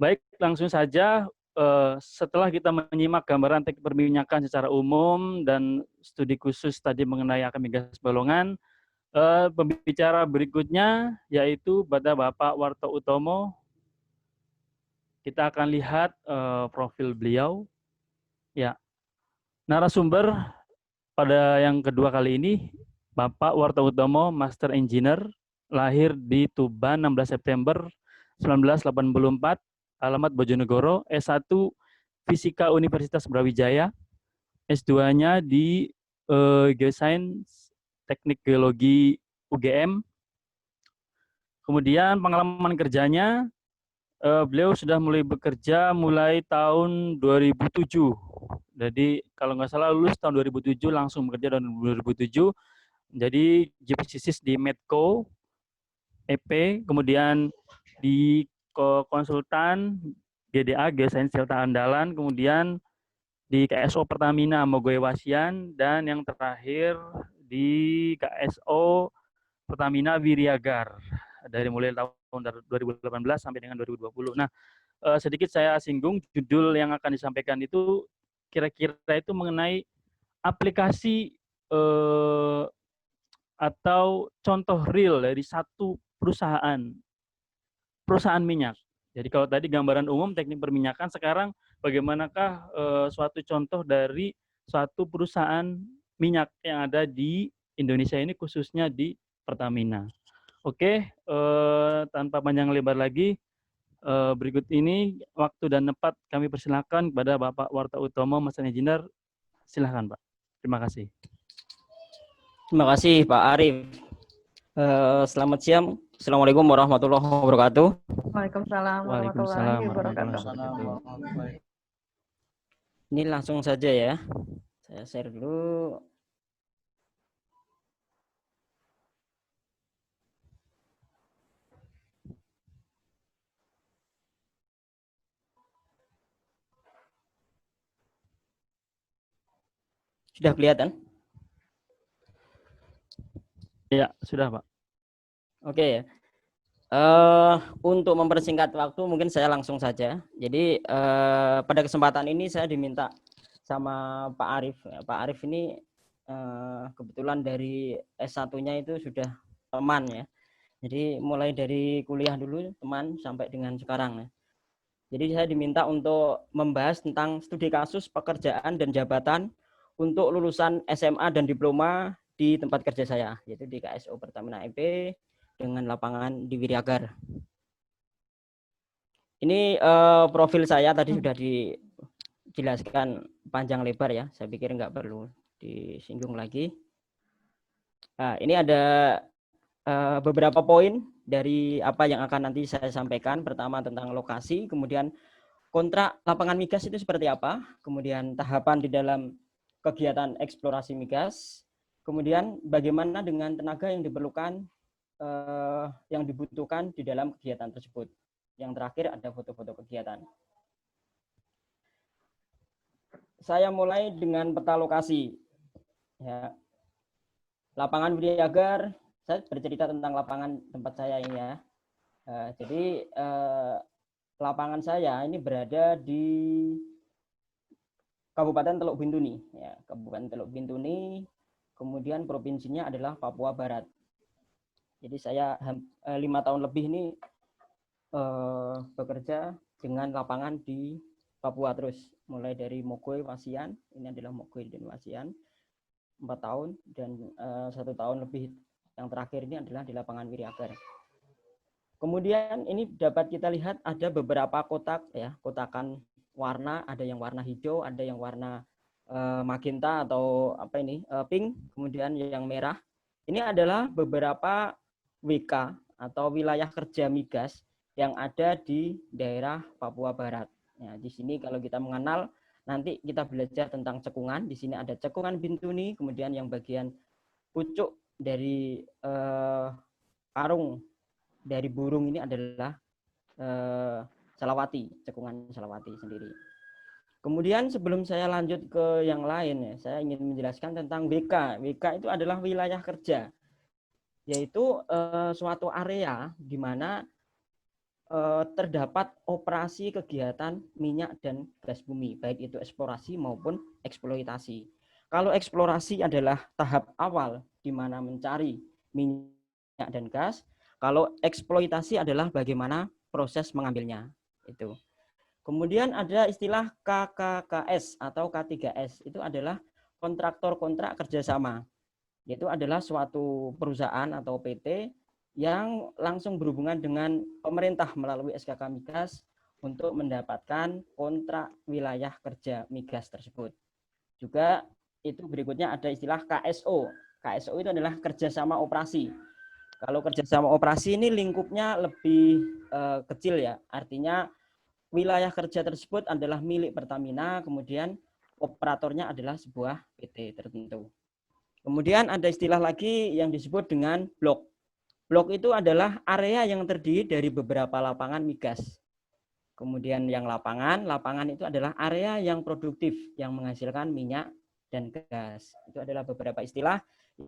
Baik, langsung saja setelah kita menyimak gambaran teknik perminyakan secara umum dan studi khusus tadi mengenai akar migas Balongan, pembicara berikutnya yaitu pada Bapak Warto Utomo. Kita akan lihat profil beliau. Ya, narasumber pada yang kedua kali ini Bapak Warto Utomo, Master Engineer, lahir di Tuban 16 September 1984, alamat Bojonegoro, S1 Fisika Universitas Brawijaya, S2-nya di Geosains Teknik Geologi UGM. Kemudian pengalaman kerjanya, beliau sudah mulai bekerja mulai tahun 2007. Jadi kalau nggak salah lulus tahun 2007, langsung bekerja tahun 2007. Jadi geofisikis di Medco, EP, kemudian di konsultan GDA, Geosains Delta Andalan, kemudian di KSO Pertamina Mogoy Wasian, dan yang terakhir di KSO Pertamina Wiriagar dari mulai tahun 2018 sampai dengan 2020. Nah, sedikit saya singgung judul yang akan disampaikan itu kira-kira itu mengenai aplikasi atau contoh real dari satu perusahaan minyak. Jadi kalau tadi gambaran umum teknik perminyakan, sekarang bagaimanakah suatu contoh dari suatu perusahaan minyak yang ada di Indonesia ini, khususnya di Pertamina. Oke, tanpa panjang lebar lagi, berikut ini waktu dan tempat kami persilakan kepada Bapak Warta Utomo, Master Engineer. Silahkan Pak. Terima kasih. Terima kasih Pak Arif. Selamat siang. Assalamualaikum warahmatullahi wabarakatuh. Waalaikumsalam warahmatullahi wabarakatuh. Ini langsung saja ya. Saya share dulu. Sudah kelihatan? Ya, sudah Pak. Oke ya. Untuk mempersingkat waktu mungkin saya langsung saja. Jadi pada kesempatan ini saya diminta sama Pak Arif. Pak Arif ini kebetulan dari S1-nya itu sudah teman ya. Jadi mulai dari kuliah dulu teman sampai dengan sekarang ya. Jadi saya diminta untuk membahas tentang studi kasus pekerjaan dan jabatan untuk lulusan SMA dan diploma di tempat kerja saya, yaitu di KSO Pertamina EP dengan lapangan di Wiriagar. Ini profil saya tadi sudah dijelaskan panjang lebar ya, saya pikir nggak perlu disinggung lagi. Nah, ini ada beberapa poin dari apa yang akan nanti saya sampaikan. Pertama tentang lokasi, kemudian kontrak lapangan migas itu seperti apa, kemudian tahapan di dalam kegiatan eksplorasi migas, kemudian bagaimana dengan tenaga yang diperlukan, yang dibutuhkan di dalam kegiatan tersebut. Yang terakhir ada foto-foto kegiatan. Saya mulai dengan peta lokasi. Ya. Lapangan Wiriagar, saya bercerita tentang lapangan tempat saya ini ya. Jadi lapangan saya ini berada di Kabupaten Teluk Bintuni, ya, Kabupaten Teluk Bintuni, kemudian provinsinya adalah Papua Barat. Jadi saya 5 tahun lebih ini bekerja dengan lapangan di Papua terus, mulai dari Mogoy Wasian, ini adalah Mogoy dan Wasian, 4 tahun, dan 1 tahun lebih yang terakhir ini adalah di lapangan Wiriagar. Kemudian ini dapat kita lihat ada beberapa kotak ya, kotakan warna, ada yang warna hijau, ada yang warna magenta atau apa ini pink, kemudian yang merah. Ini adalah beberapa WK atau wilayah kerja migas yang ada di daerah Papua Barat. Ya, di sini kalau kita mengenal, nanti kita belajar tentang cekungan. Di sini ada cekungan Bintuni, kemudian yang bagian pucuk dari karung dari burung ini adalah Salawati, cekungan Salawati sendiri. Kemudian sebelum saya lanjut ke yang lain ya, saya ingin menjelaskan tentang WK. WK itu adalah wilayah kerja, yaitu suatu area di mana terdapat operasi kegiatan minyak dan gas bumi, baik itu eksplorasi maupun eksploitasi. Kalau eksplorasi adalah tahap awal di mana mencari minyak dan gas, kalau eksploitasi adalah bagaimana proses mengambilnya. Itu. Kemudian ada istilah KKKS atau K3S, itu adalah kontraktor kontrak kerjasama. Itu adalah suatu perusahaan atau PT yang langsung berhubungan dengan pemerintah melalui SKK Migas untuk mendapatkan kontrak wilayah kerja migas tersebut. Juga itu berikutnya ada istilah KSO. KSO itu adalah kerjasama operasi. Kalau kerjasama operasi ini lingkupnya lebih kecil ya, artinya wilayah kerja tersebut adalah milik Pertamina, kemudian operatornya adalah sebuah PT tertentu. Kemudian ada istilah lagi yang disebut dengan blok. Blok itu adalah area yang terdiri dari beberapa lapangan migas. Kemudian yang lapangan itu adalah area yang produktif, yang menghasilkan minyak dan gas. Itu adalah beberapa istilah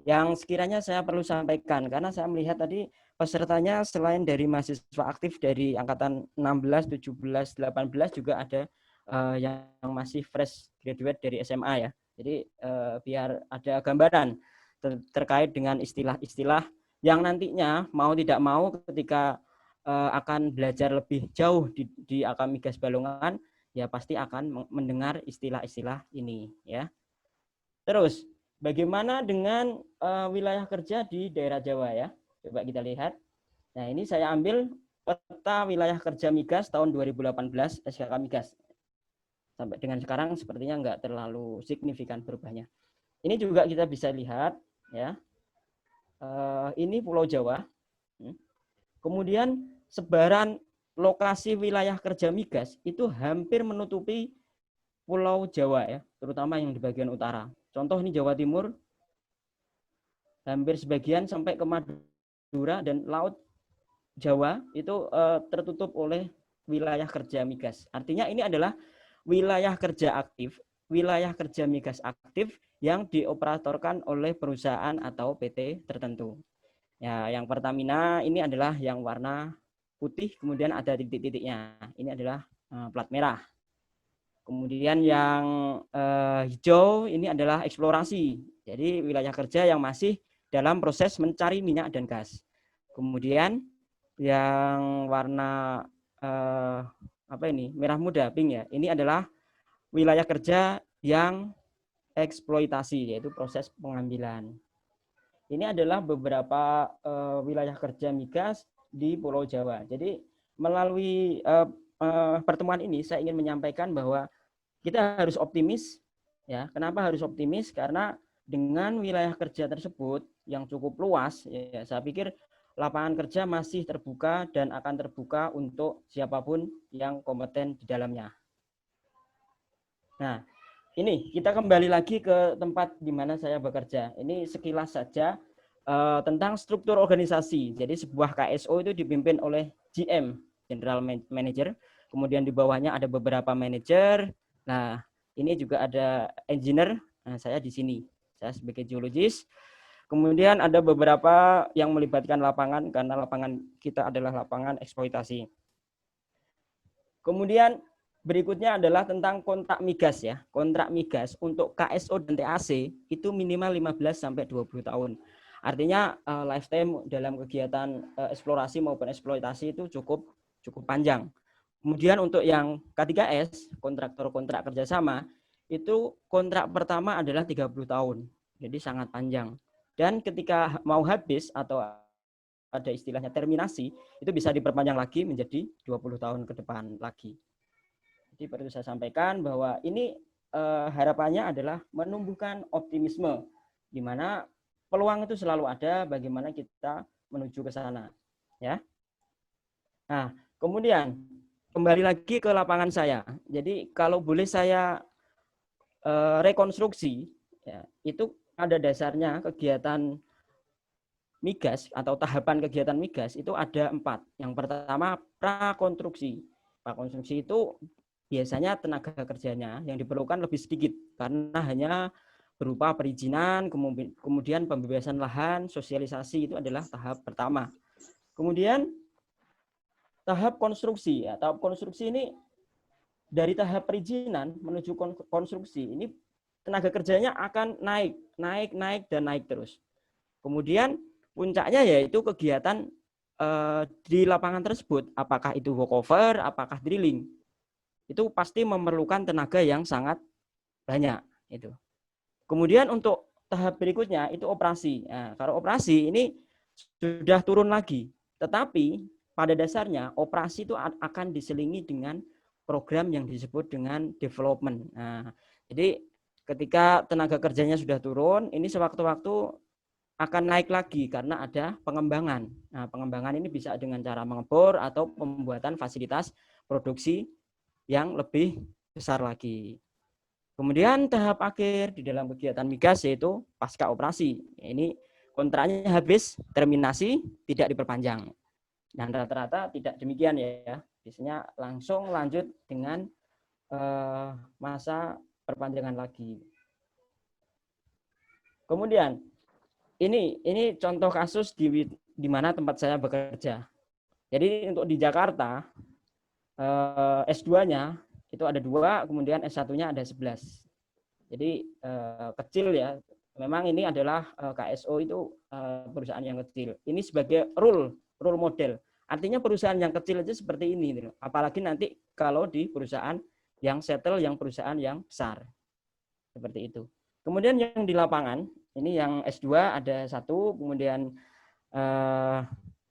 yang sekiranya saya perlu sampaikan, karena saya melihat tadi pesertanya selain dari mahasiswa aktif dari angkatan 16, 17, 18 juga ada yang masih fresh graduate dari SMA ya. Jadi biar ada gambaran terkait dengan istilah-istilah yang nantinya mau tidak mau ketika akan belajar lebih jauh di AK Migas Balongan, ya pasti akan mendengar istilah-istilah ini ya. Terus bagaimana dengan wilayah kerja di daerah Jawa ya? Coba kita lihat. Nah, ini saya ambil peta wilayah kerja migas tahun 2018 SKK Migas. Sampai dengan sekarang sepertinya nggak terlalu signifikan berubahnya. Ini juga kita bisa lihat ya. Ini Pulau Jawa. Kemudian sebaran lokasi wilayah kerja migas itu hampir menutupi Pulau Jawa ya, terutama yang di bagian utara. Contoh ini Jawa Timur, hampir sebagian sampai ke Madura dan Laut Jawa itu tertutup oleh wilayah kerja migas. Artinya ini adalah wilayah kerja aktif, wilayah kerja migas aktif yang dioperatorkan oleh perusahaan atau PT tertentu. Ya, yang Pertamina ini adalah yang warna putih, kemudian ada titik-titiknya. Ini adalah plat merah. Kemudian yang hijau ini adalah eksplorasi. Jadi wilayah kerja yang masih dalam proses mencari minyak dan gas. Kemudian yang warna merah muda, pink ya. Ini adalah wilayah kerja yang eksploitasi, yaitu proses pengambilan. Ini adalah beberapa wilayah kerja migas di Pulau Jawa. Jadi melalui pertemuan ini saya ingin menyampaikan bahwa kita harus optimis ya. Kenapa harus optimis? Karena dengan wilayah kerja tersebut yang cukup luas ya, saya pikir lapangan kerja masih terbuka dan akan terbuka untuk siapapun yang kompeten di dalamnya. Nah, ini kita kembali lagi ke tempat di mana saya bekerja. Ini sekilas saja tentang struktur organisasi. Jadi sebuah KSO itu dipimpin oleh GM, General Manager. Kemudian di bawahnya ada beberapa manajer. Nah, ini juga ada engineer. Nah, saya di sini. Saya sebagai geologis. Kemudian ada beberapa yang melibatkan lapangan karena lapangan kita adalah lapangan eksploitasi. Kemudian berikutnya adalah tentang kontrak migas ya. Kontrak migas untuk KSO dan TAC itu minimal 15 sampai 20 tahun. Artinya lifetime dalam kegiatan eksplorasi maupun eksploitasi itu cukup panjang. Kemudian untuk yang K3S, kontraktor kontrak kerjasama, itu kontrak pertama adalah 30 tahun. Jadi sangat panjang. Dan ketika mau habis atau ada istilahnya terminasi, itu bisa diperpanjang lagi menjadi 20 tahun ke depan lagi. Jadi perlu saya sampaikan bahwa ini harapannya adalah menumbuhkan optimisme, di mana peluang itu selalu ada, bagaimana kita menuju ke sana. Ya. Nah, kemudian kembali lagi ke lapangan saya. Jadi kalau boleh saya rekonstruksi, ya, itu pada dasarnya kegiatan migas atau tahapan kegiatan migas itu ada 4. Yang pertama prakonstruksi. Prakonstruksi itu biasanya tenaga kerjanya yang diperlukan lebih sedikit karena hanya berupa perizinan, kemudian pembebasan lahan, sosialisasi itu adalah tahap pertama. Kemudian tahap konstruksi. Ya, tahap konstruksi ini dari tahap perizinan menuju konstruksi ini tenaga kerjanya akan naik dan naik terus. Kemudian puncaknya yaitu kegiatan di lapangan tersebut, apakah itu walkover, apakah drilling, itu pasti memerlukan tenaga yang sangat banyak. Itu. Kemudian untuk tahap berikutnya itu operasi. Nah, kalau operasi ini sudah turun lagi, tetapi pada dasarnya operasi itu akan diselingi dengan program yang disebut dengan development. Nah, jadi ketika tenaga kerjanya sudah turun, ini sewaktu-waktu akan naik lagi karena ada pengembangan. Nah, pengembangan ini bisa dengan cara mengebor atau pembuatan fasilitas produksi yang lebih besar lagi. Kemudian tahap akhir di dalam kegiatan migas yaitu pasca operasi. Ini kontraknya habis, terminasi, tidak diperpanjang. Dan rata-rata tidak demikian ya. Biasanya langsung lanjut dengan masa perpanjangan lagi. Kemudian ini contoh kasus di mana tempat saya bekerja. Jadi untuk di Jakarta S2-nya itu ada 2, kemudian S1-nya ada 11. Jadi kecil ya. Memang ini adalah KSO itu perusahaan yang kecil. Ini sebagai role model. Artinya perusahaan yang kecil aja seperti ini. Apalagi nanti kalau di perusahaan yang settle, yang perusahaan yang besar. Seperti itu. Kemudian yang di lapangan, ini yang S2 ada 1, kemudian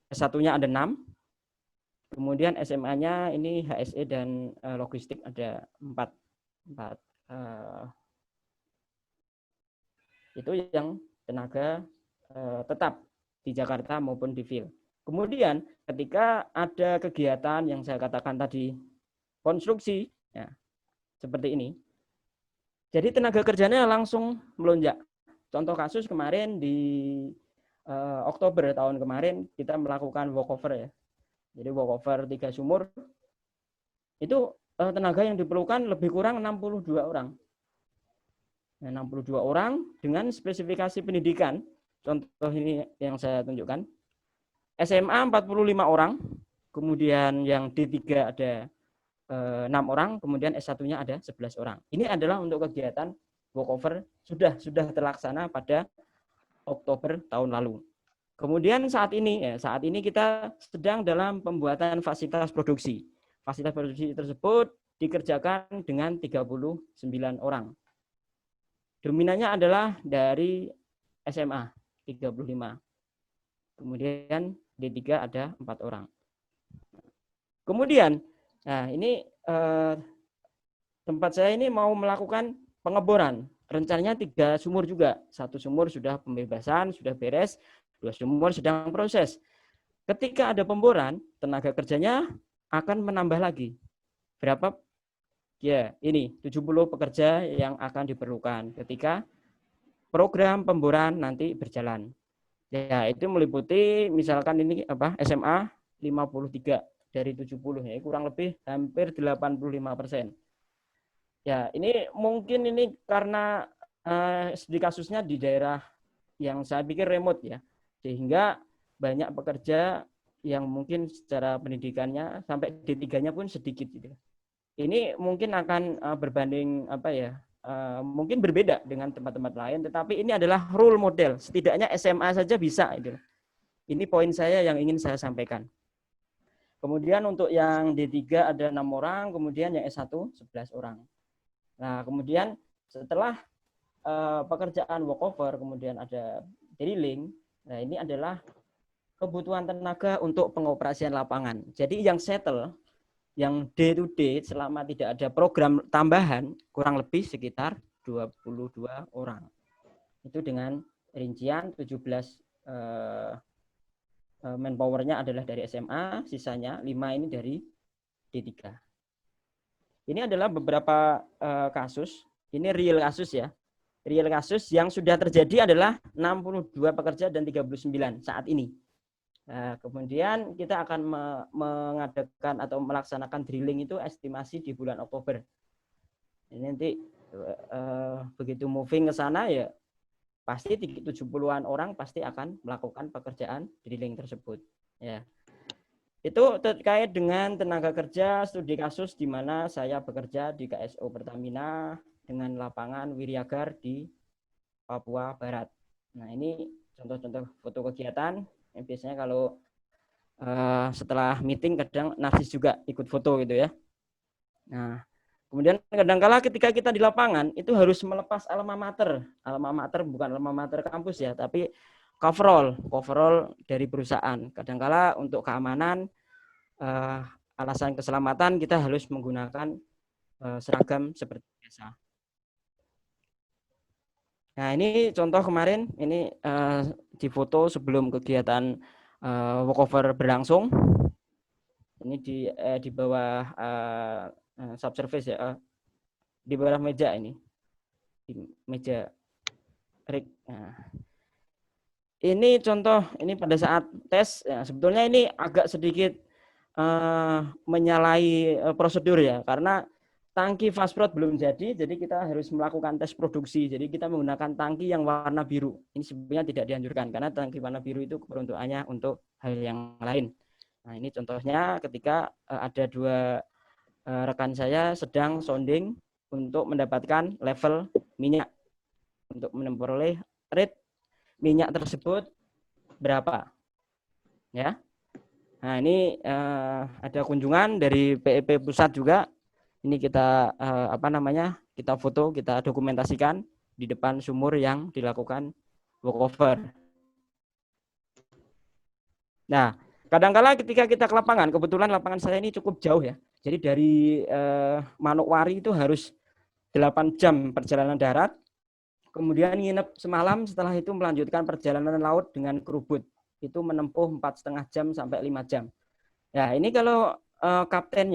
S1-nya ada 6, kemudian SMA-nya ini HSE dan logistik ada 4. Itu yang tenaga tetap di Jakarta maupun di field. Kemudian ketika ada kegiatan yang saya katakan tadi, konstruksi, ya, seperti ini, jadi tenaga kerjanya langsung melonjak. Contoh kasus kemarin di Oktober tahun kemarin kita melakukan walkover ya. Jadi walkover 3 sumur itu tenaga yang diperlukan lebih kurang 62 orang. Nah, 62 orang dengan spesifikasi pendidikan. Contoh ini yang saya tunjukkan. SMA 45 orang, kemudian yang D3 ada 6 orang, kemudian S1-nya ada 11 orang. Ini adalah untuk kegiatan walkover sudah terlaksana pada Oktober tahun lalu. Kemudian saat ini kita sedang dalam pembuatan fasilitas produksi. Fasilitas produksi tersebut dikerjakan dengan 39 orang. Dominannya adalah dari SMA 35. Kemudian D3 ada 4 orang. Kemudian nah, ini tempat saya ini mau melakukan pengeboran. Rencananya 3 sumur juga. 1 sumur sudah pembebasan, sudah beres. 2 sumur sedang proses. Ketika ada pemboran, tenaga kerjanya akan menambah lagi. Berapa? Ya, ini 70 pekerja yang akan diperlukan ketika program pemboran nanti berjalan. Ya, itu meliputi misalkan ini SMA 53 dari 70 ya, kurang lebih hampir 85%. Ya, ini mungkin ini karena di kasusnya di daerah yang saya pikir remote ya, sehingga banyak pekerja yang mungkin secara pendidikannya sampai D3-nya pun sedikit gitu. Ini mungkin akan berbanding mungkin berbeda dengan tempat-tempat lain, tetapi ini adalah role model. Setidaknya SMA saja bisa gitu. Ini poin saya yang ingin saya sampaikan. Kemudian untuk yang D3 ada 6 orang, kemudian yang S1 11 orang. Nah, kemudian setelah pekerjaan walkover, kemudian ada drilling. Nah, ini adalah kebutuhan tenaga untuk pengoperasian lapangan. Jadi yang settle, yang day to day selama tidak ada program tambahan, kurang lebih sekitar 22 orang. Itu dengan rincian 17 manpower-nya adalah dari SMA, sisanya 5 ini dari D3. Ini adalah beberapa kasus, ini real kasus ya. Real kasus yang sudah terjadi adalah 62 pekerja dan 39 saat ini. Nah, kemudian kita akan mengadakan atau melaksanakan drilling itu estimasi di bulan Oktober. Ini nanti begitu moving ke sana ya pasti 70-an orang pasti akan melakukan pekerjaan drilling tersebut. Ya. Itu terkait dengan tenaga kerja studi kasus di mana saya bekerja di KSO Pertamina dengan lapangan Wiryagar di Papua Barat. Nah, ini contoh-contoh foto kegiatan. Yang biasanya kalau setelah meeting kadang narsis juga ikut foto gitu ya. Nah, kemudian kadangkala ketika kita di lapangan itu harus melepas alma mater. Alma mater bukan alma mater kampus ya, tapi coverall dari perusahaan. Kadangkala untuk keamanan, alasan keselamatan kita harus menggunakan seragam seperti biasa. Nah, ini contoh kemarin, ini di foto sebelum kegiatan walkover berlangsung. Ini di bawah subsurface ya, di bawah meja ini, di meja rig. Nah, ini contoh, ini pada saat tes, ya, sebetulnya ini agak sedikit menyalahi prosedur ya, karena tangki Fastprot belum jadi kita harus melakukan tes produksi. Jadi kita menggunakan tangki yang warna biru. Ini sebenarnya tidak dianjurkan karena tangki warna biru itu peruntukannya untuk hal yang lain. Nah, ini contohnya ketika ada dua rekan saya sedang sounding untuk mendapatkan level minyak, untuk memperoleh rate minyak tersebut berapa, ya. Nah, ini ada kunjungan dari PEP pusat juga. Ini kita kita foto, kita dokumentasikan di depan sumur yang dilakukan walkover. Nah, kadangkala ketika kita ke lapangan, kebetulan lapangan saya ini cukup jauh ya. Jadi dari Manokwari itu harus 8 jam perjalanan darat. Kemudian nginep semalam, setelah itu melanjutkan perjalanan laut dengan kerubut. Itu menempuh 4,5 jam sampai 5 jam. Ya, ini kalau kapten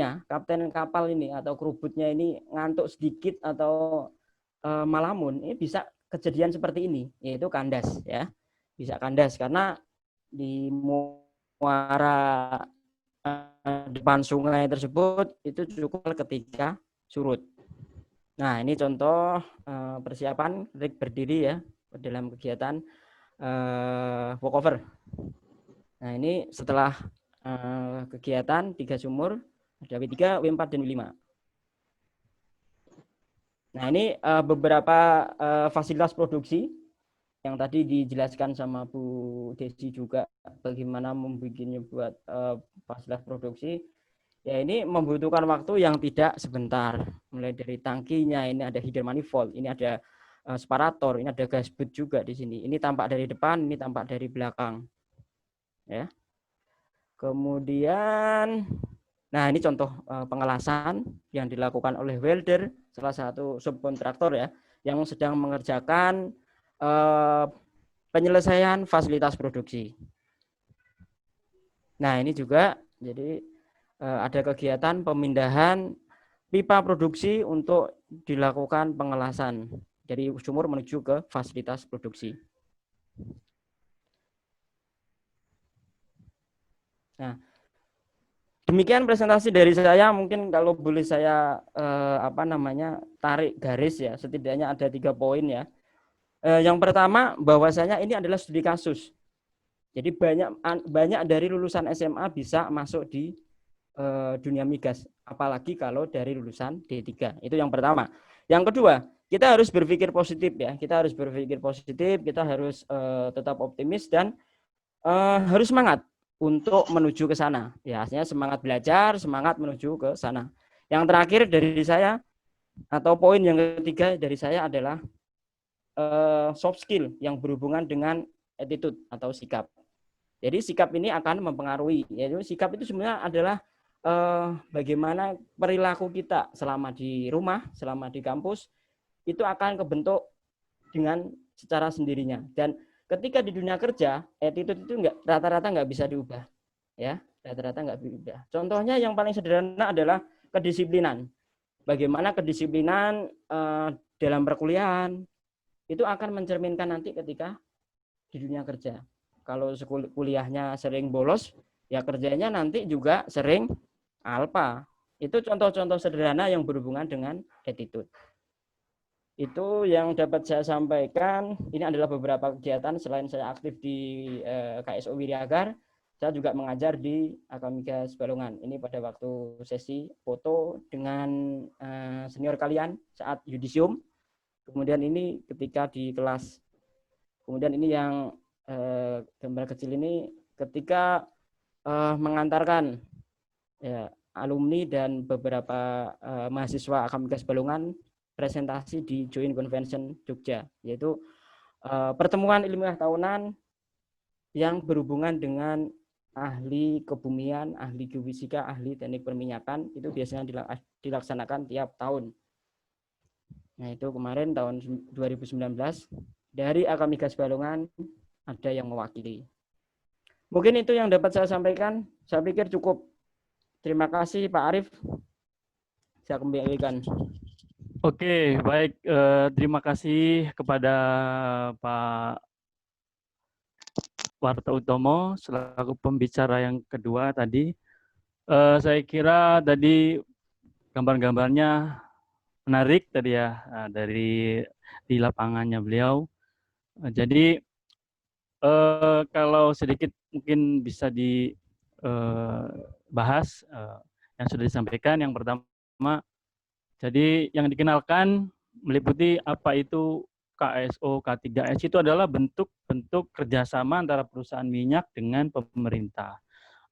kapal ini atau kerubutnya ini ngantuk sedikit atau malamun, ini bisa kejadian seperti ini, yaitu kandas ya. Bisa kandas karena di muara depan sungai tersebut itu cukup ketika surut. Nah, ini contoh persiapan rig berdiri ya dalam kegiatan walkover. Nah, ini setelah kegiatan 3 sumur, ada W3, W4, dan W5. Nah, ini beberapa fasilitas produksi yang tadi dijelaskan sama Bu Desi juga bagaimana membuatnya buat fasilitas produksi. Ya, ini membutuhkan waktu yang tidak sebentar. Mulai dari tangkinya, ini ada header manifold, ini ada separator, ini ada gas boot juga di sini. Ini tampak dari depan, ini tampak dari belakang. Ya. Kemudian, nah ini contoh pengelasan yang dilakukan oleh welder, salah satu subkontraktor ya, yang sedang mengerjakan penyelesaian fasilitas produksi. Nah, ini juga jadi ada kegiatan pemindahan pipa produksi untuk dilakukan pengelasan dari sumur menuju ke fasilitas produksi. Nah, demikian presentasi dari saya. Mungkin kalau boleh saya tarik garis ya, setidaknya ada 3 poin ya. Yang pertama, bahwasanya ini adalah studi kasus. Jadi banyak dari lulusan SMA bisa masuk di dunia migas, apalagi kalau dari lulusan D3. Itu yang pertama. Yang kedua, kita harus berpikir positif ya. Kita harus berpikir positif, kita harus tetap optimis dan harus semangat untuk menuju ke sana. Ya, artinya semangat belajar, semangat menuju ke sana. Yang terakhir dari saya atau poin yang ketiga dari saya adalah soft skill yang berhubungan dengan attitude atau sikap. Jadi sikap ini akan mempengaruhi. Yaitu sikap itu sebenarnya adalah bagaimana perilaku kita selama di rumah, selama di kampus, itu akan kebentuk dengan secara sendirinya. Dan ketika di dunia kerja, attitude itu rata-rata nggak bisa diubah, ya, rata-rata nggak diubah. Contohnya yang paling sederhana adalah kedisiplinan. Bagaimana kedisiplinan dalam perkuliahan itu akan mencerminkan nanti ketika di dunia kerja. Kalau kuliahnya sering bolos, ya kerjanya nanti juga sering alpa. Itu contoh-contoh sederhana yang berhubungan dengan attitude. Itu yang dapat saya sampaikan. Ini adalah beberapa kegiatan selain saya aktif di KSO Wiryagar. saya juga mengajar di Akamigas Balongan. Ini pada waktu sesi foto dengan senior kalian saat yudisium. Kemudian ini ketika di kelas. Kemudian ini yang gambar kecil ini ketika mengantarkan ya, alumni dan beberapa mahasiswa Akamigas Balongan presentasi di Joint Convention Jogja, yaitu pertemuan ilmiah tahunan yang berhubungan dengan ahli kebumian, ahli geofisika, ahli teknik perminyakan, itu biasanya dilaksanakan tiap tahun. Nah, itu kemarin tahun 2019 dari Akamigas Balongan ada yang mewakili. Mungkin itu yang dapat saya sampaikan. Saya pikir cukup. Terima kasih Pak Arif. Saya kembalikan. Oke, baik. Terima kasih kepada Pak Warta Utomo selaku pembicara yang kedua tadi. Saya kira tadi gambar-gambarnya menarik tadi ya, dari di lapangannya beliau. Jadi kalau sedikit mungkin bisa dibahas yang sudah disampaikan. Yang pertama, jadi yang dikenalkan meliputi apa itu KSO, K3S itu adalah bentuk-bentuk kerjasama antara perusahaan minyak dengan pemerintah.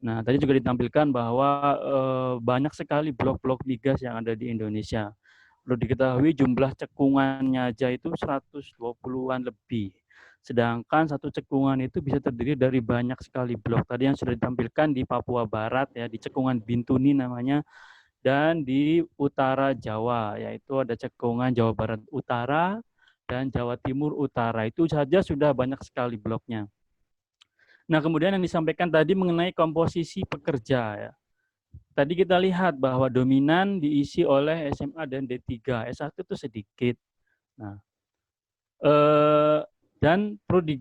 Nah, tadi juga ditampilkan bahwa banyak sekali blok-blok migas yang ada di Indonesia. Perlu diketahui jumlah cekungannya aja itu 120-an lebih. Sedangkan satu cekungan itu bisa terdiri dari banyak sekali blok. Tadi yang sudah ditampilkan di Papua Barat ya, di cekungan Bintuni namanya, dan di utara Jawa, yaitu ada cekungan Jawa Barat Utara dan Jawa Timur Utara. Itu saja sudah banyak sekali bloknya. Nah, kemudian yang disampaikan tadi mengenai komposisi pekerja ya. Tadi kita lihat bahwa dominan diisi oleh SMA dan D3, S1 itu sedikit. Nah, dan perlu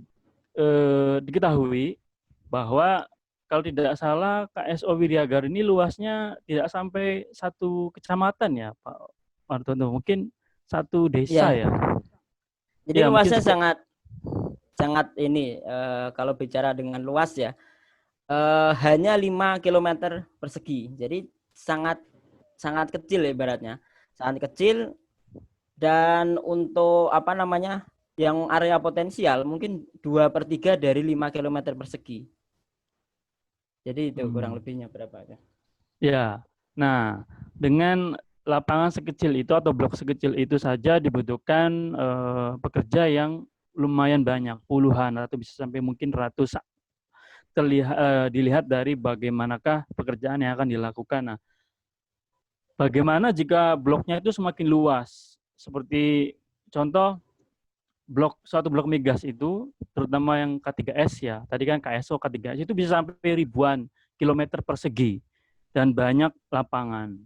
diketahui bahwa kalau tidak salah KSO Wiryagar ini luasnya tidak sampai 1 kecamatan ya Pak Martono, mungkin 1 desa ya. Jadi ya, luasnya sangat ini kalau bicara dengan luas ya hanya 5 km persegi. Jadi sangat kecil ya ibaratnya. Sangat kecil, dan untuk apa namanya yang area potensial mungkin 2/3 dari 5 km persegi. Jadi itu kurang lebihnya berapa ya? Ya, nah dengan lapangan sekecil itu atau blok sekecil itu saja dibutuhkan pekerja yang lumayan banyak, puluhan atau bisa sampai mungkin ratusan. Dilihat dari bagaimanakah pekerjaan yang akan dilakukan. Nah, bagaimana jika bloknya itu semakin luas? Seperti contoh suatu blok migas itu, terutama yang K3S ya, tadi kan KSO K3S itu bisa sampai ribuan kilometer persegi dan banyak lapangan,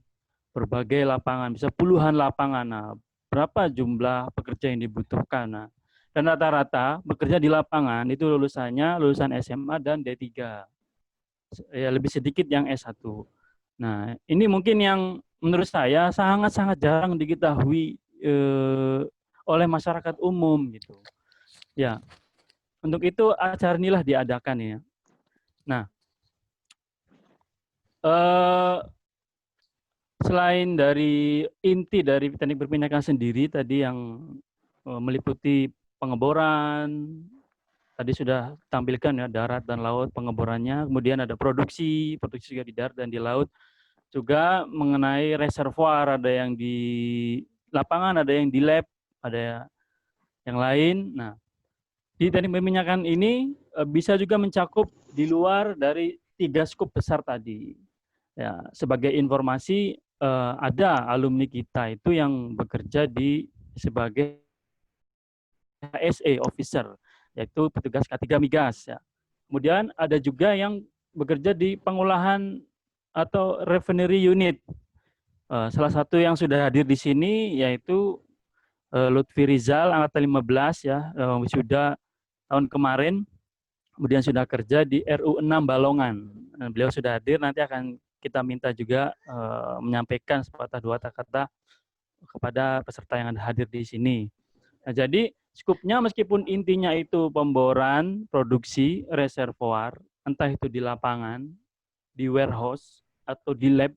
berbagai lapangan, bisa puluhan lapangan. Nah, berapa jumlah pekerja yang dibutuhkan? Nah, dan rata-rata bekerja di lapangan itu lulusannya lulusan SMA dan D3. Ya, lebih sedikit yang S1. Nah, ini mungkin yang menurut saya sangat-sangat jarang diketahui oleh masyarakat umum gitu. Ya, untuk itu acara inilah diadakan ya. Nah, selain dari inti dari teknik perminyakan sendiri tadi yang meliputi pengeboran, tadi sudah tampilkan ya darat dan laut pengeborannya, kemudian ada produksi juga di darat dan di laut, juga mengenai reservoir, ada yang di lapangan, ada yang di lab, ada yang lain. Nah, di teknik perminyakan ini bisa juga mencakup di luar dari 3 skup besar tadi. Ya, sebagai informasi ada alumni kita itu yang bekerja sebagai HSE officer, yaitu petugas K3 migas ya. Kemudian ada juga yang bekerja di pengolahan atau refinery unit. Salah satu yang sudah hadir di sini yaitu Lutfi Rizal angkatan 15 ya, wisuda tahun kemarin, kemudian sudah kerja di RU 6 Balongan. Beliau sudah hadir, nanti akan kita minta juga menyampaikan sepatah dua kata kepada peserta yang hadir di sini. Nah, jadi skupnya meskipun intinya itu pemboran, produksi, reservoir, entah itu di lapangan, di warehouse, atau di lab,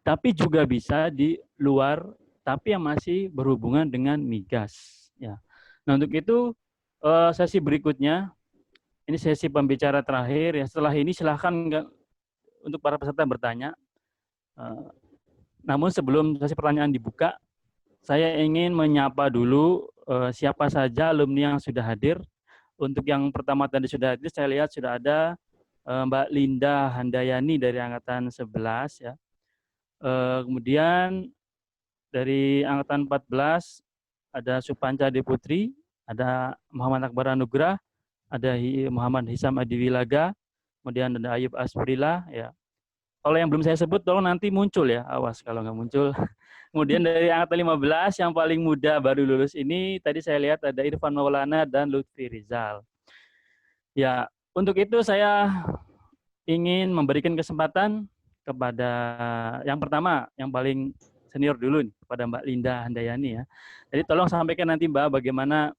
tapi juga bisa di luar, tapi yang masih berhubungan dengan migas. Ya. Nah, untuk itu sesi berikutnya, ini sesi pembicara terakhir. Ya. Setelah ini silahkan untuk para peserta bertanya. Namun sebelum sesi pertanyaan dibuka, saya ingin menyapa dulu siapa saja alumni yang sudah hadir. Untuk yang pertama tadi sudah hadir, saya lihat sudah ada Mbak Linda Handayani dari angkatan 11 ya. Kemudian dari angkatan 14 ada Supanca Deputri, ada Muhammad Akbar Anugrah, ada Muhammad Hisam Adiwilaga, kemudian ada Ayub Asprila ya. Kalau yang belum saya sebut tolong nanti muncul ya, awas kalau nggak muncul. Kemudian dari angkatan 15 yang paling muda baru lulus ini tadi saya lihat ada Irfan Maulana dan Lutfi Rizal. Ya, untuk itu saya ingin memberikan kesempatan kepada yang pertama, yang paling senior dulu nih, kepada Mbak Linda Handayani ya. Jadi tolong sampaikan nanti Mbak bagaimana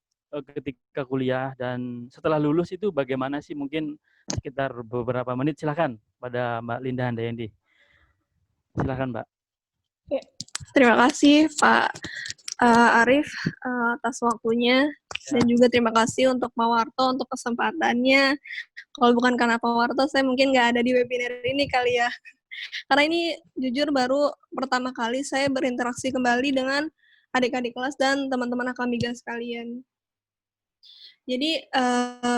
ketika kuliah dan setelah lulus itu bagaimana sih, mungkin sekitar beberapa menit, silakan pada Mbak Linda Handayani. Silakan Mbak. Ya, terima kasih Pak Arif atas waktunya dan juga terima kasih untuk Pak Warto untuk kesempatannya. Kalau bukan karena Pak Warto, saya mungkin nggak ada di webinar ini kali ya. Karena ini jujur baru pertama kali saya berinteraksi kembali dengan adik-adik kelas dan teman-teman akamiga sekalian. Jadi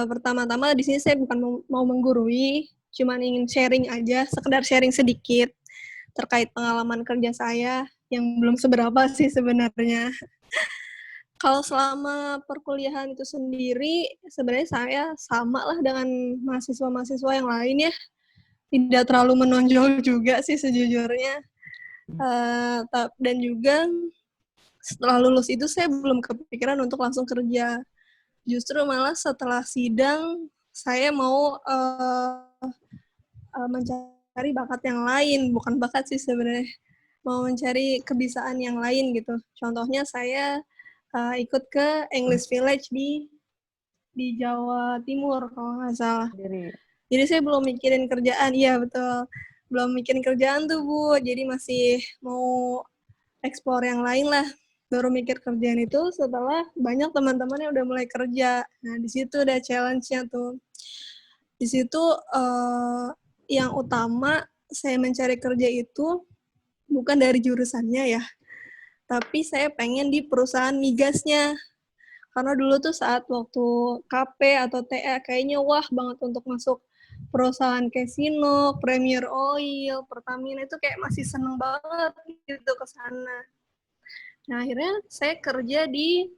pertama-tama di sini saya bukan mau menggurui, cuma ingin sharing aja, sekedar sharing sedikit terkait pengalaman kerja saya yang belum seberapa sih sebenarnya. Kalau selama perkuliahan itu sendiri, sebenarnya saya sama lah dengan mahasiswa-mahasiswa yang lain ya. Tidak terlalu menonjol juga sih sejujurnya. Dan juga setelah lulus itu saya belum kepikiran untuk langsung kerja. Justru malah setelah sidang, saya mau mencari bakat yang lain. Bukan bakat sih sebenarnya. Mau mencari kebiasaan yang lain gitu. Contohnya saya ikut ke English Village di Jawa Timur kalau nggak salah. Jadi saya belum mikirin kerjaan, iya betul. Belum mikirin kerjaan tuh Bu, jadi masih mau explore yang lain lah. Baru mikir kerjaan itu setelah banyak teman-teman yang udah mulai kerja. Nah di situ udah challenge-nya tuh. Di situ yang utama saya mencari kerja itu bukan dari jurusannya ya, tapi saya pengen di perusahaan migasnya. Karena dulu tuh saat waktu KP atau TA kayaknya wah banget untuk masuk perusahaan kayak Sinopec, Premier Oil, Pertamina itu kayak masih seneng banget gitu ke sana. Nah akhirnya saya kerja di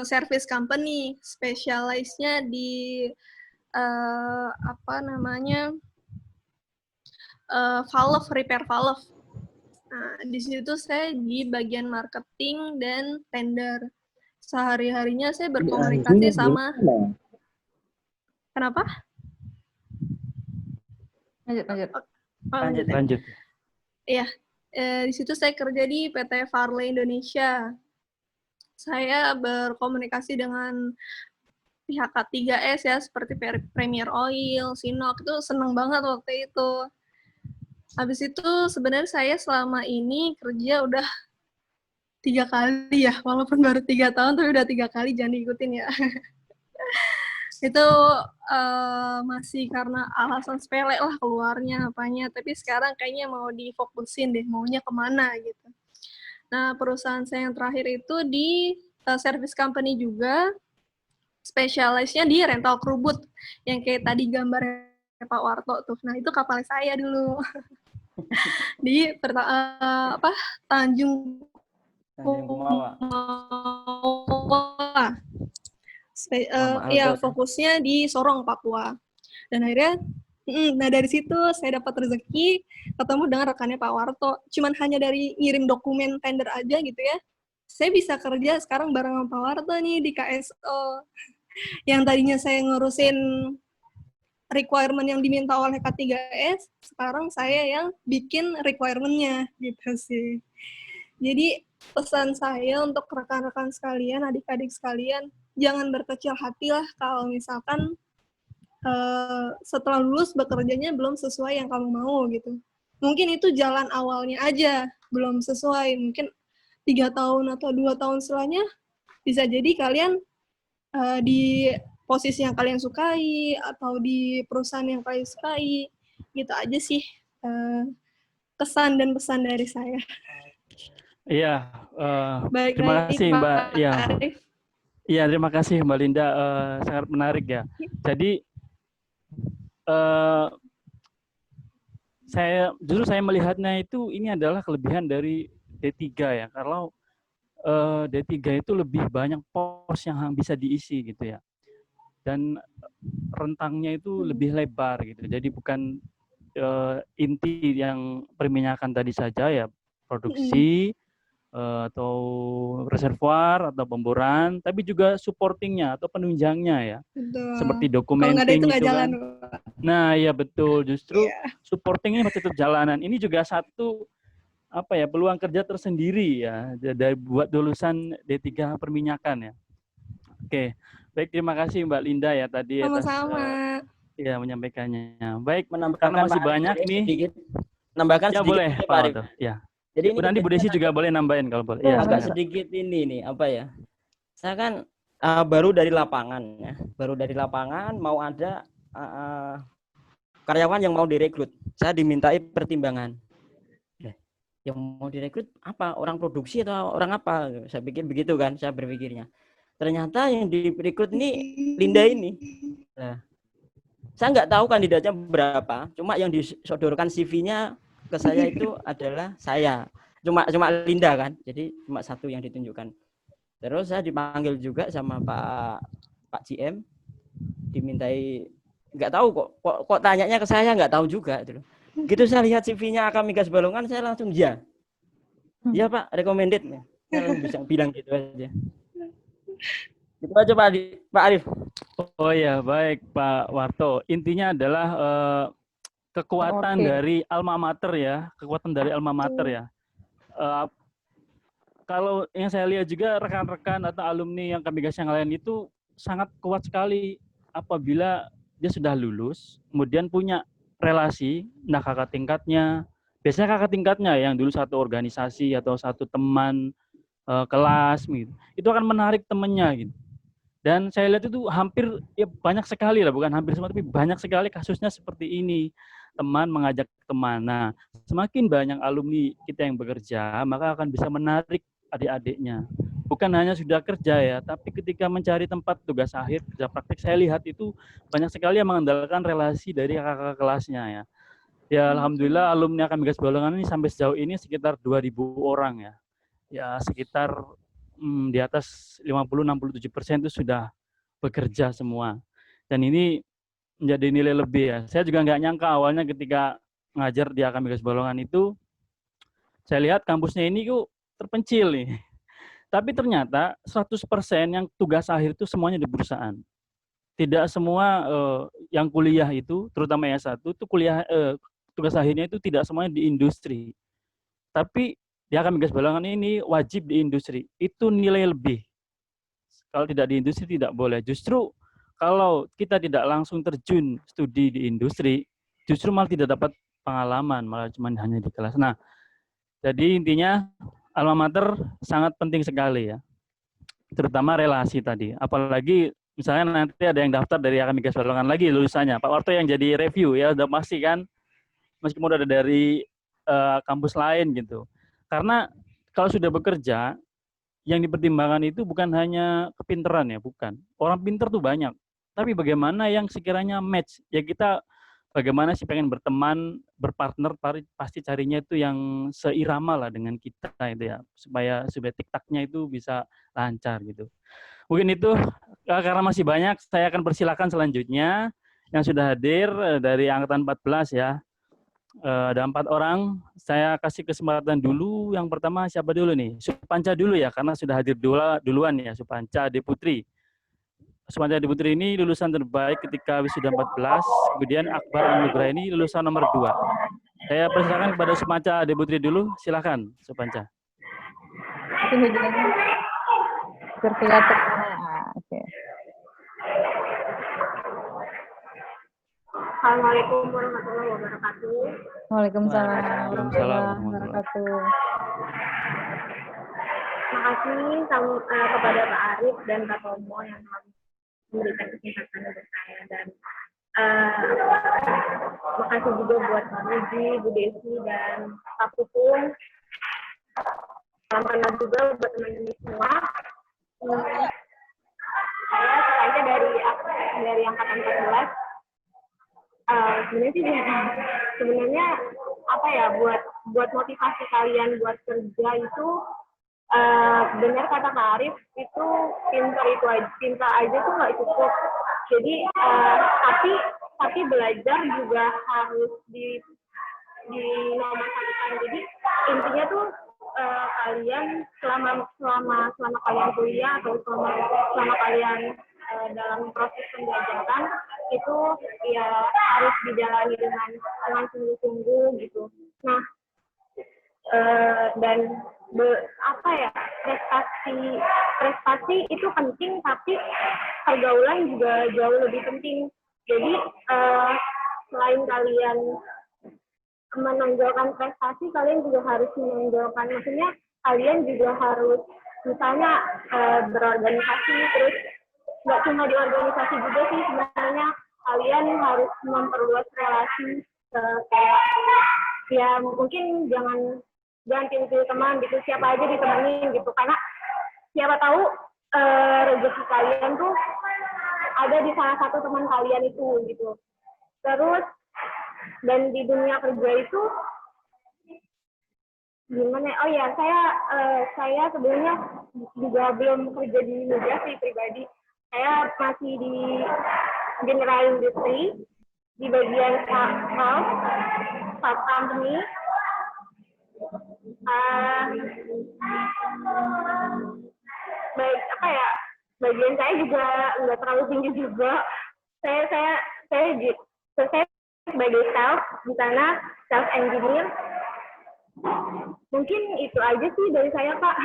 service company, specialize-nya di valve, repair valve. Nah, di situ saya di bagian marketing dan tender. Sehari-harinya saya berkomunikasi sama... Kenapa? Lanjut. Iya, di situ saya kerja di PT Farley Indonesia. Saya berkomunikasi dengan pihak K3S ya, seperti Premier Oil, Sinopec, itu seneng banget waktu itu. Habis itu sebenarnya saya selama ini kerja udah 3 kali ya, walaupun baru 3 tahun tapi udah 3 kali, jangan diikutin ya. Itu masih karena alasan sepele lah keluarnya apanya, tapi sekarang kayaknya mau difokusin deh, maunya kemana gitu. Nah perusahaan saya yang terakhir itu di service company juga, spesialisnya di rental kerubut, yang kayak tadi gambarnya Pak Warto tuh. Nah itu kapal saya dulu. Di Tanjung Kumawa. Iya, fokusnya di Sorong, Papua. Dan akhirnya, nah dari situ saya dapat rezeki ketemu dengan rekannya Pak Warto. Cuman hanya dari ngirim dokumen tender aja gitu ya, saya bisa kerja sekarang bareng sama Pak Warto nih di KSO. Yang tadinya saya ngurusin requirement yang diminta oleh K3S, sekarang saya yang bikin requirement-nya gitu sih. Jadi pesan saya untuk rekan-rekan sekalian, adik-adik sekalian, jangan berkecil hati lah kalau misalkan setelah lulus bekerjanya belum sesuai yang kamu mau gitu. Mungkin itu jalan awalnya aja belum sesuai. Mungkin 3 tahun atau 2 tahun setelahnya bisa jadi kalian di posisi yang kalian sukai atau di perusahaan yang kalian sukai. Gitu aja sih kesan dan pesan dari saya. Iya, Baik terima dari kasih Mbak. Pak Iya, Arif. iya terima kasih Mbak Linda, sangat menarik ya. Jadi saya melihatnya itu ini adalah kelebihan dari D3 ya. Kalau D3 itu lebih banyak pos yang bisa diisi gitu ya. Dan rentangnya itu lebih lebar gitu. Jadi bukan inti yang perminyakan tadi saja ya, produksi atau reservoir atau pemboran, tapi juga supportingnya atau penunjangnya ya. Betul. Seperti Kalau nggak ada itu documenting nggak itu jalan. kan. Nah, iya betul. Justru supporting ini masih tetap jalanan. Ini juga satu peluang kerja tersendiri ya dari buat lulusan D3 perminyakan ya. Oke, baik terima kasih Mbak Linda ya tadi atas menyampaikannya. Baik, karena masih banyak nih. Menambahkan ya sedikit boleh ini, Pak Pak Arif. Arif. Ya. Jadi ini nanti Bu Desi juga boleh nambahin kalau boleh. Ya, agak sedikit ini nih saya kan baru dari lapangan ya. Baru dari lapangan mau ada karyawan yang mau direkrut. Saya dimintai pertimbangan. Yang mau direkrut apa? Orang produksi atau orang apa? Saya pikir begitu kan, saya berpikirnya. Ternyata yang direkrut ini Linda ini. Nah, saya nggak tahu kandidatnya berapa, cuma yang disodorkan CV-nya ke saya itu adalah saya. Cuma Linda kan, jadi cuma satu yang ditunjukkan. Terus saya dipanggil juga sama Pak GM, dimintai, nggak tahu kok tanyanya ke saya, nggak tahu juga. Gitu saya lihat CV-nya AK Migas Balongan, saya langsung ya Pak, recommended. Saya langsung bisa bilang gitu aja. Itu aja Pak Arif. Oh ya, baik Pak Warto. Intinya adalah kekuatan dari alma mater ya, kekuatan dari alma mater ya. Kalau yang saya lihat juga rekan-rekan atau alumni yang Kamigas yang lain itu sangat kuat sekali apabila dia sudah lulus, kemudian punya relasi, nah kakak tingkatnya, biasanya kakak tingkatnya yang dulu satu organisasi atau satu teman kelas gitu, itu akan menarik temannya gitu. Dan saya lihat itu hampir ya banyak sekali lah, bukan hampir semua tapi banyak sekali kasusnya seperti ini. Teman mengajak teman. Nah, semakin banyak alumni kita yang bekerja, maka akan bisa menarik adik-adiknya. Bukan hanya sudah kerja ya, tapi ketika mencari tempat tugas akhir, kerja praktik, saya lihat itu banyak sekali yang mengandalkan relasi dari kakak kelasnya ya. Ya alhamdulillah alumni Kamigas Balongan ini sampai sejauh ini sekitar 2.000 orang ya. Ya sekitar di atas 50-67% itu sudah bekerja semua. Dan ini menjadi nilai lebih ya. Saya juga nggak nyangka awalnya ketika ngajar di Kamigas Balongan itu, saya lihat kampusnya ini kok terpencil nih. Tapi ternyata 100% yang tugas akhir itu semuanya di perusahaan. Tidak semua yang kuliah itu, terutama S1, itu kuliah tugas akhirnya itu tidak semuanya di industri. Tapi di Kamigas Balongan ini wajib di industri. Itu nilai lebih. Kalau tidak di industri tidak boleh. Justru kalau kita tidak langsung terjun studi di industri, justru malah tidak dapat pengalaman, malah cuma hanya di kelas. Nah, jadi intinya alma mater sangat penting sekali ya, terutama relasi tadi. Apalagi misalnya nanti ada yang daftar dari Kamigas Balongan lagi lulusannya, Pak Warto yang jadi review ya, udah pasti kan, meskipun ada dari kampus lain gitu. Karena kalau sudah bekerja, yang dipertimbangkan itu bukan hanya kepinteran ya, bukan. Orang pinter tuh banyak, tapi bagaimana yang sekiranya match, ya kita bagaimana sih pengen berteman, berpartner, pasti carinya itu yang seirama lah dengan kita itu ya, supaya tiktaknya itu bisa lancar gitu. Mungkin itu, karena masih banyak, saya akan persilakan selanjutnya yang sudah hadir dari angkatan 14 ya. Ada 4 orang, saya kasih kesempatan dulu. Yang pertama siapa dulu nih? Supanca dulu ya, karena sudah hadir duluan ya, Supanca Deputri. Supanca Deputri ini lulusan terbaik ketika wisuda 14, kemudian Akbar Anugrah ini lulusan nomor 2. Saya persilakan kepada Supanca Deputri dulu, silakan Supanca. Oke. Assalamualaikum warahmatullahi wabarakatuh. Waalaikumsalam Waalaikumsalam warahmatullahi warahmatullahi wabarakatuh. Terima kasih kepada Pak Arif dan Kak Tomo yang telah memberikan kesempatan untuk saya, dan makasih juga buat Pak Muji, Bu Desi, dan Pak Pupung. Salam kenal juga buat teman-teman semua. Saya selanjutnya dari angkatan 14. Sebenarnya apa ya, buat motivasi kalian buat kerja itu, benar kata Kak Arif, itu pintar aja tuh nggak cukup. Jadi tapi belajar juga harus di nomor satukan. Jadi intinya tuh kalian selama kalian kuliah atau selama kalian dalam proses pembelajaran itu ya harus dijalani dengan sungguh-sungguh gitu. Nah, dan prestasi itu penting, tapi pergaulan juga jauh lebih penting. Jadi selain kalian menonjolkan prestasi, kalian juga harus menonjolkan, maksudnya kalian juga harus misalnya berorganisasi. Terus nggak cuma di organisasi juga sih, sebenarnya kalian harus memperluas relasi, kayak ya mungkin jangan pilih teman gitu, siapa aja ditemenin gitu, karena siapa tahu rezeki kalian tuh ada di salah satu teman kalian itu gitu. Terus dan di dunia kerja itu gimana? Oh ya, saya sebelumnya juga belum kerja di migrasi pribadi. Saya masih di general industry di bagian sub company. Bagian saya juga nggak terlalu tinggi juga. Saya sebagai sales di sana, sales engineer. Mungkin itu aja sih dari saya, Pak.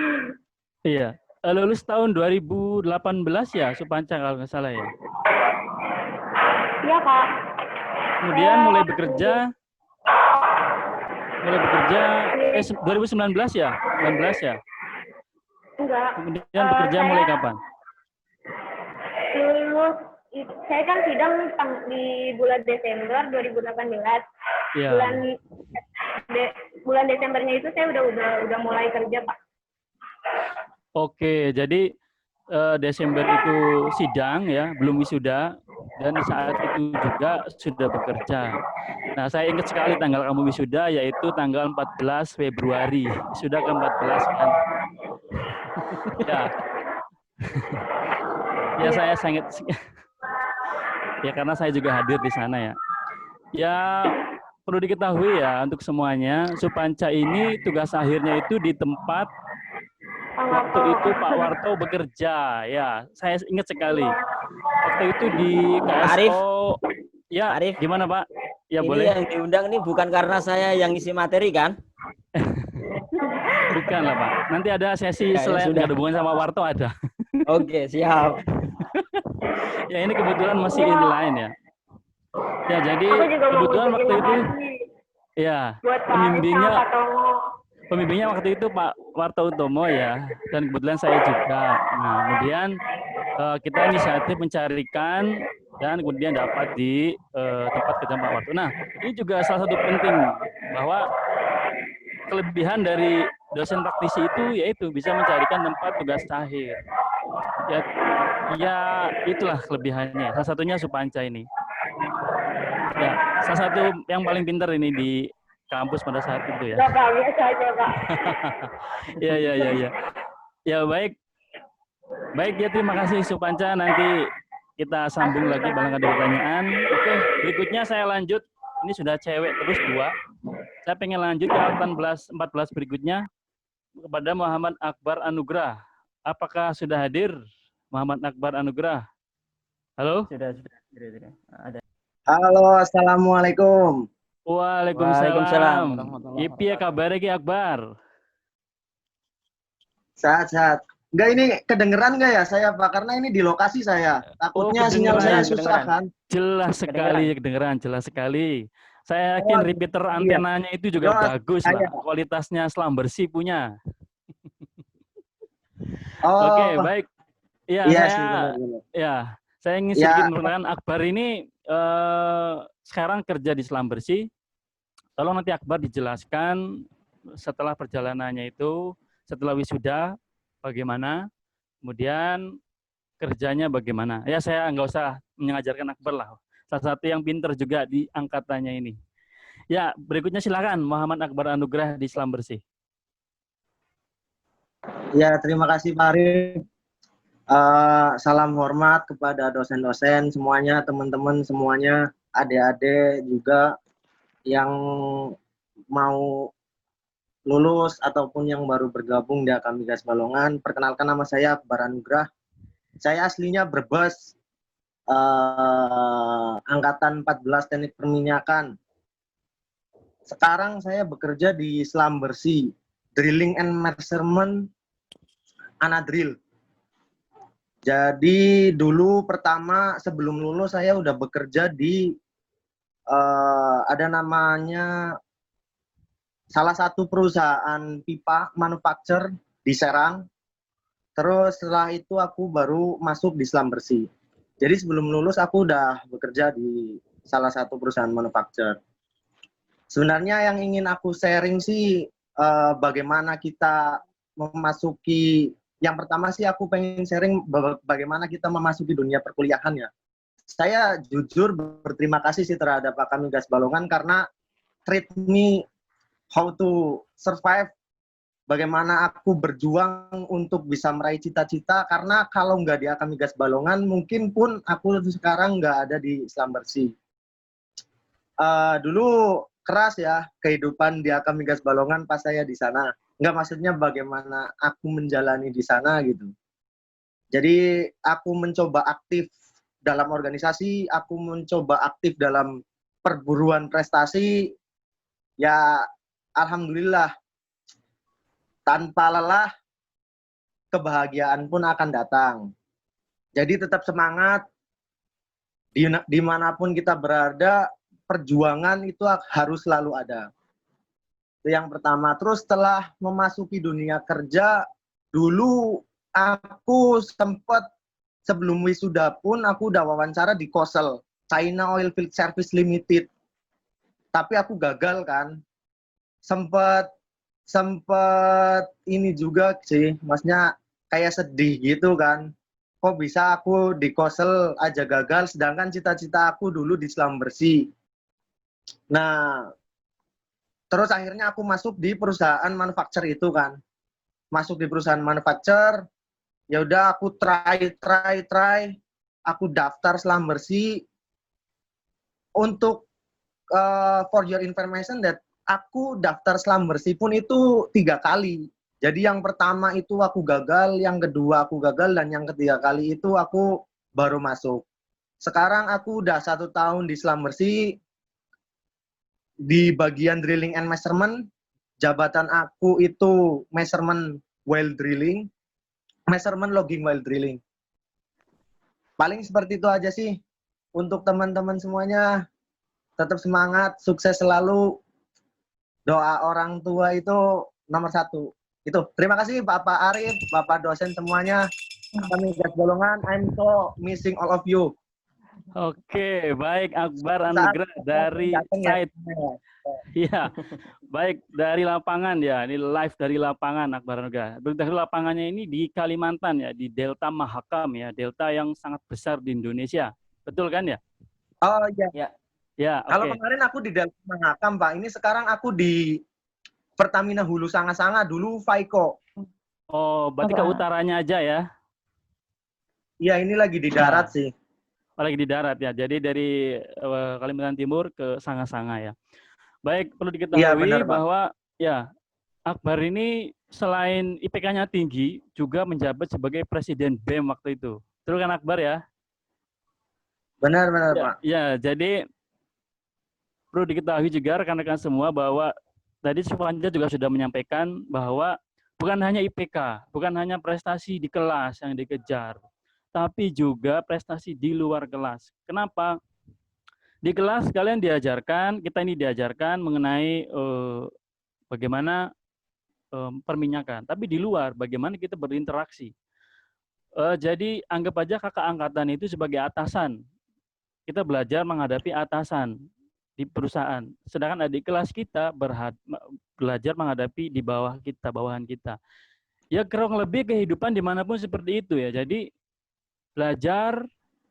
Iya. Lulus tahun 2018 ya, Supanca kalau nggak salah ya. Iya, Pak. Kemudian mulai bekerja 2019 ya? 19 ya? Enggak. Kemudian bekerja mulai kapan? Lulus, saya kan sidang di bulan Desember 2018. Iya. Bulan Desembernya itu saya udah mulai kerja, Pak. Oke, jadi Desember itu sidang ya, belum wisuda, dan saat itu juga sudah bekerja. Nah, saya ingat sekali tanggal kamu wisuda, yaitu tanggal 14 Februari. Sudah ke 14 kan? Ya. Ya, saya sangat ya, karena saya juga hadir di sana ya. Ya, perlu diketahui ya untuk semuanya, Supanca ini tugas akhirnya itu di tempat waktu itu Pak Warto bekerja, ya, saya ingat sekali. Waktu itu di KSO, Arif. ya, Arif. Gimana Pak? Ya Ini boleh. yang diundang ini bukan karena saya yang isi materi kan? Bukan lah Pak. Nanti ada sesi Ya, selain sudah. nggak ada hubungan sama Warto ada. Oke, siap. Ya ini kebetulan masih inline ya. Ya jadi Aku juga mau kebetulan waktu berterima itu, kasih ya buat Pak Arif pembimbingnya. sama Pak Tomo. Pembimbingnya waktu itu Pak Warto Utomo ya, dan kebetulan saya juga. Nah, kemudian kita inisiatif mencarikan dan kemudian dapat di tempat kerja Pak Warto. Nah, ini juga salah satu penting bahwa kelebihan dari dosen praktisi itu yaitu bisa mencarikan tempat tugas akhir. Ya itulah kelebihannya. Salah satunya Supanca ini. Ya, salah satu yang paling pintar ini di kampus pada saat itu ya. Bapak, biasa aja, Pak. Ya. Ya baik. Baik ya, terima kasih Supanca. Nanti kita sambung lagi barangkali ada pertanyaan. Oke, berikutnya saya lanjut. Ini sudah cewek terus 2. Saya pengen lanjut ke 14 berikutnya kepada Muhammad Akbar Anugrah. Apakah sudah hadir Muhammad Akbar Anugrah? Halo? Sudah. Ada. Halo, assalamualaikum. Waalaikumsalam. Ipi ya kabarnya Ki Akbar? Sehat-sehat. Enggak, ini kedengeran nggak ya saya Pak? Karena ini di lokasi saya. Takutnya sinyal kedengeran, saya susah kedengeran. kan. Jelas sekali kedengeran, jelas sekali. Saya yakin Oh, repeater iya. antenanya itu juga Jelas, bagus saya. lah. Kualitasnya Selam Bersih punya. Oh, Oke, baik. Ya, iya saya sih benar-benar. ya, saya ingin Ya, sedikit memperkenalkan Akbar ini sekarang kerja di Selam Bersih. Tolong nanti Akbar dijelaskan setelah perjalanannya itu, setelah wisuda bagaimana, kemudian kerjanya bagaimana. Ya, saya nggak usah mengajarkan Akbar lah. Salah satu yang pinter juga di angkatannya ini. Ya, berikutnya silakan Muhammad Akbar Anugrah di Selam Bersih. ya terima kasih Pak Arif. Salam hormat kepada dosen-dosen semuanya, teman-teman semuanya, adik-adik juga yang mau lulus ataupun yang baru bergabung di Akamigas Balongan. Perkenalkan, nama saya Akbar Anugrah. Saya aslinya Brebes, angkatan 14 Teknik Perminyakan. Sekarang saya bekerja di Selam Bersih, Drilling and Measurement Anadril. Jadi dulu pertama sebelum lulus saya udah bekerja di ada namanya salah satu perusahaan pipa manufacture di Serang. Terus setelah itu aku baru masuk di Selam Bersih. Jadi sebelum lulus aku udah bekerja di salah satu perusahaan manufacture. Sebenarnya yang ingin aku sharing sih bagaimana kita memasuki, yang pertama sih aku pengen sharing bagaimana kita memasuki dunia perkuliahan ya. Saya jujur berterima kasih sih terhadap Akamigas Balongan karena treat me how to survive, bagaimana aku berjuang untuk bisa meraih cita-cita, karena kalau nggak di Akamigas Balongan mungkin pun aku sekarang nggak ada di Selam Bersih. Dulu keras ya kehidupan di Akamigas Balongan pas saya di sana. Nggak, maksudnya bagaimana aku menjalani di sana gitu. Jadi aku mencoba aktif dalam organisasi, aku mencoba aktif dalam perburuan prestasi. Ya alhamdulillah, tanpa lelah kebahagiaan pun akan datang. Jadi tetap semangat, dimanapun kita berada, perjuangan itu harus selalu ada. Itu yang pertama. Terus setelah memasuki dunia kerja, dulu aku sempat sebelum wisuda pun aku udah wawancara di Kosel, China Oil Field Service Limited. Tapi aku gagal kan. Sempat ini juga sih, maksudnya kayak sedih gitu kan. Kok bisa aku di Kosel aja gagal, sedangkan cita-cita aku dulu di Selam Bersih. Nah, terus akhirnya aku masuk di perusahaan manufacture itu kan. Masuk di perusahaan manufacture, ya udah aku try. Aku daftar Selam Bersih. Untuk for your information that aku daftar Selam Bersih pun itu 3 kali. Jadi yang pertama itu aku gagal, yang kedua aku gagal, dan yang ketiga kali itu aku baru masuk. Sekarang aku udah 1 tahun di Selam Bersih, di bagian drilling and measurement. Jabatan aku itu measurement while drilling, measurement logging while drilling. Paling seperti itu aja sih. Untuk teman-teman semuanya, tetap semangat, sukses selalu. Doa orang tua itu nomor 1. Itu. Terima kasih Bapak Arif, Bapak dosen semuanya. Akamigas Balongan, I'm so missing all of you. Oke, baik Akbar Anugrah dari site. Iya, baik dari lapangan ya. Ini live dari lapangan Akbar Anugrah. Dari lapangannya ini di Kalimantan ya, di Delta Mahakam ya, delta yang sangat besar di Indonesia. Betul kan ya? Oh iya. Ya. Ya, Kalau oke. kemarin aku di Delta Mahakam, Pak. Ini sekarang aku di Pertamina Hulu Sanga-Sanga, dulu Faiko. Oh, berarti ke utaranya aja ya? Iya, ini lagi di darat sih. Lagi di darat ya. Jadi dari Kalimantan Timur ke Sanga-Sanga ya. Baik, perlu diketahui Iya, benar, Pak. bahwa ya Akbar ini selain IPK-nya tinggi juga menjabat sebagai Presiden BEM waktu itu. Betul kan Akbar ya? Benar, Ya, Pak. ya, jadi perlu diketahui juga rekan-rekan semua bahwa tadi Sufanja juga sudah menyampaikan bahwa bukan hanya IPK, bukan hanya prestasi di kelas yang dikejar, tapi juga prestasi di luar kelas. Kenapa? Di kelas kalian diajarkan, kita ini diajarkan mengenai bagaimana perminyakan, tapi di luar bagaimana kita berinteraksi. Jadi anggap aja kakak angkatan itu sebagai atasan. Kita belajar menghadapi atasan di perusahaan. Sedangkan adik kelas kita belajar menghadapi di bawah kita, bawahan kita. Ya kurang lebih kehidupan dimanapun seperti itu ya. Jadi belajar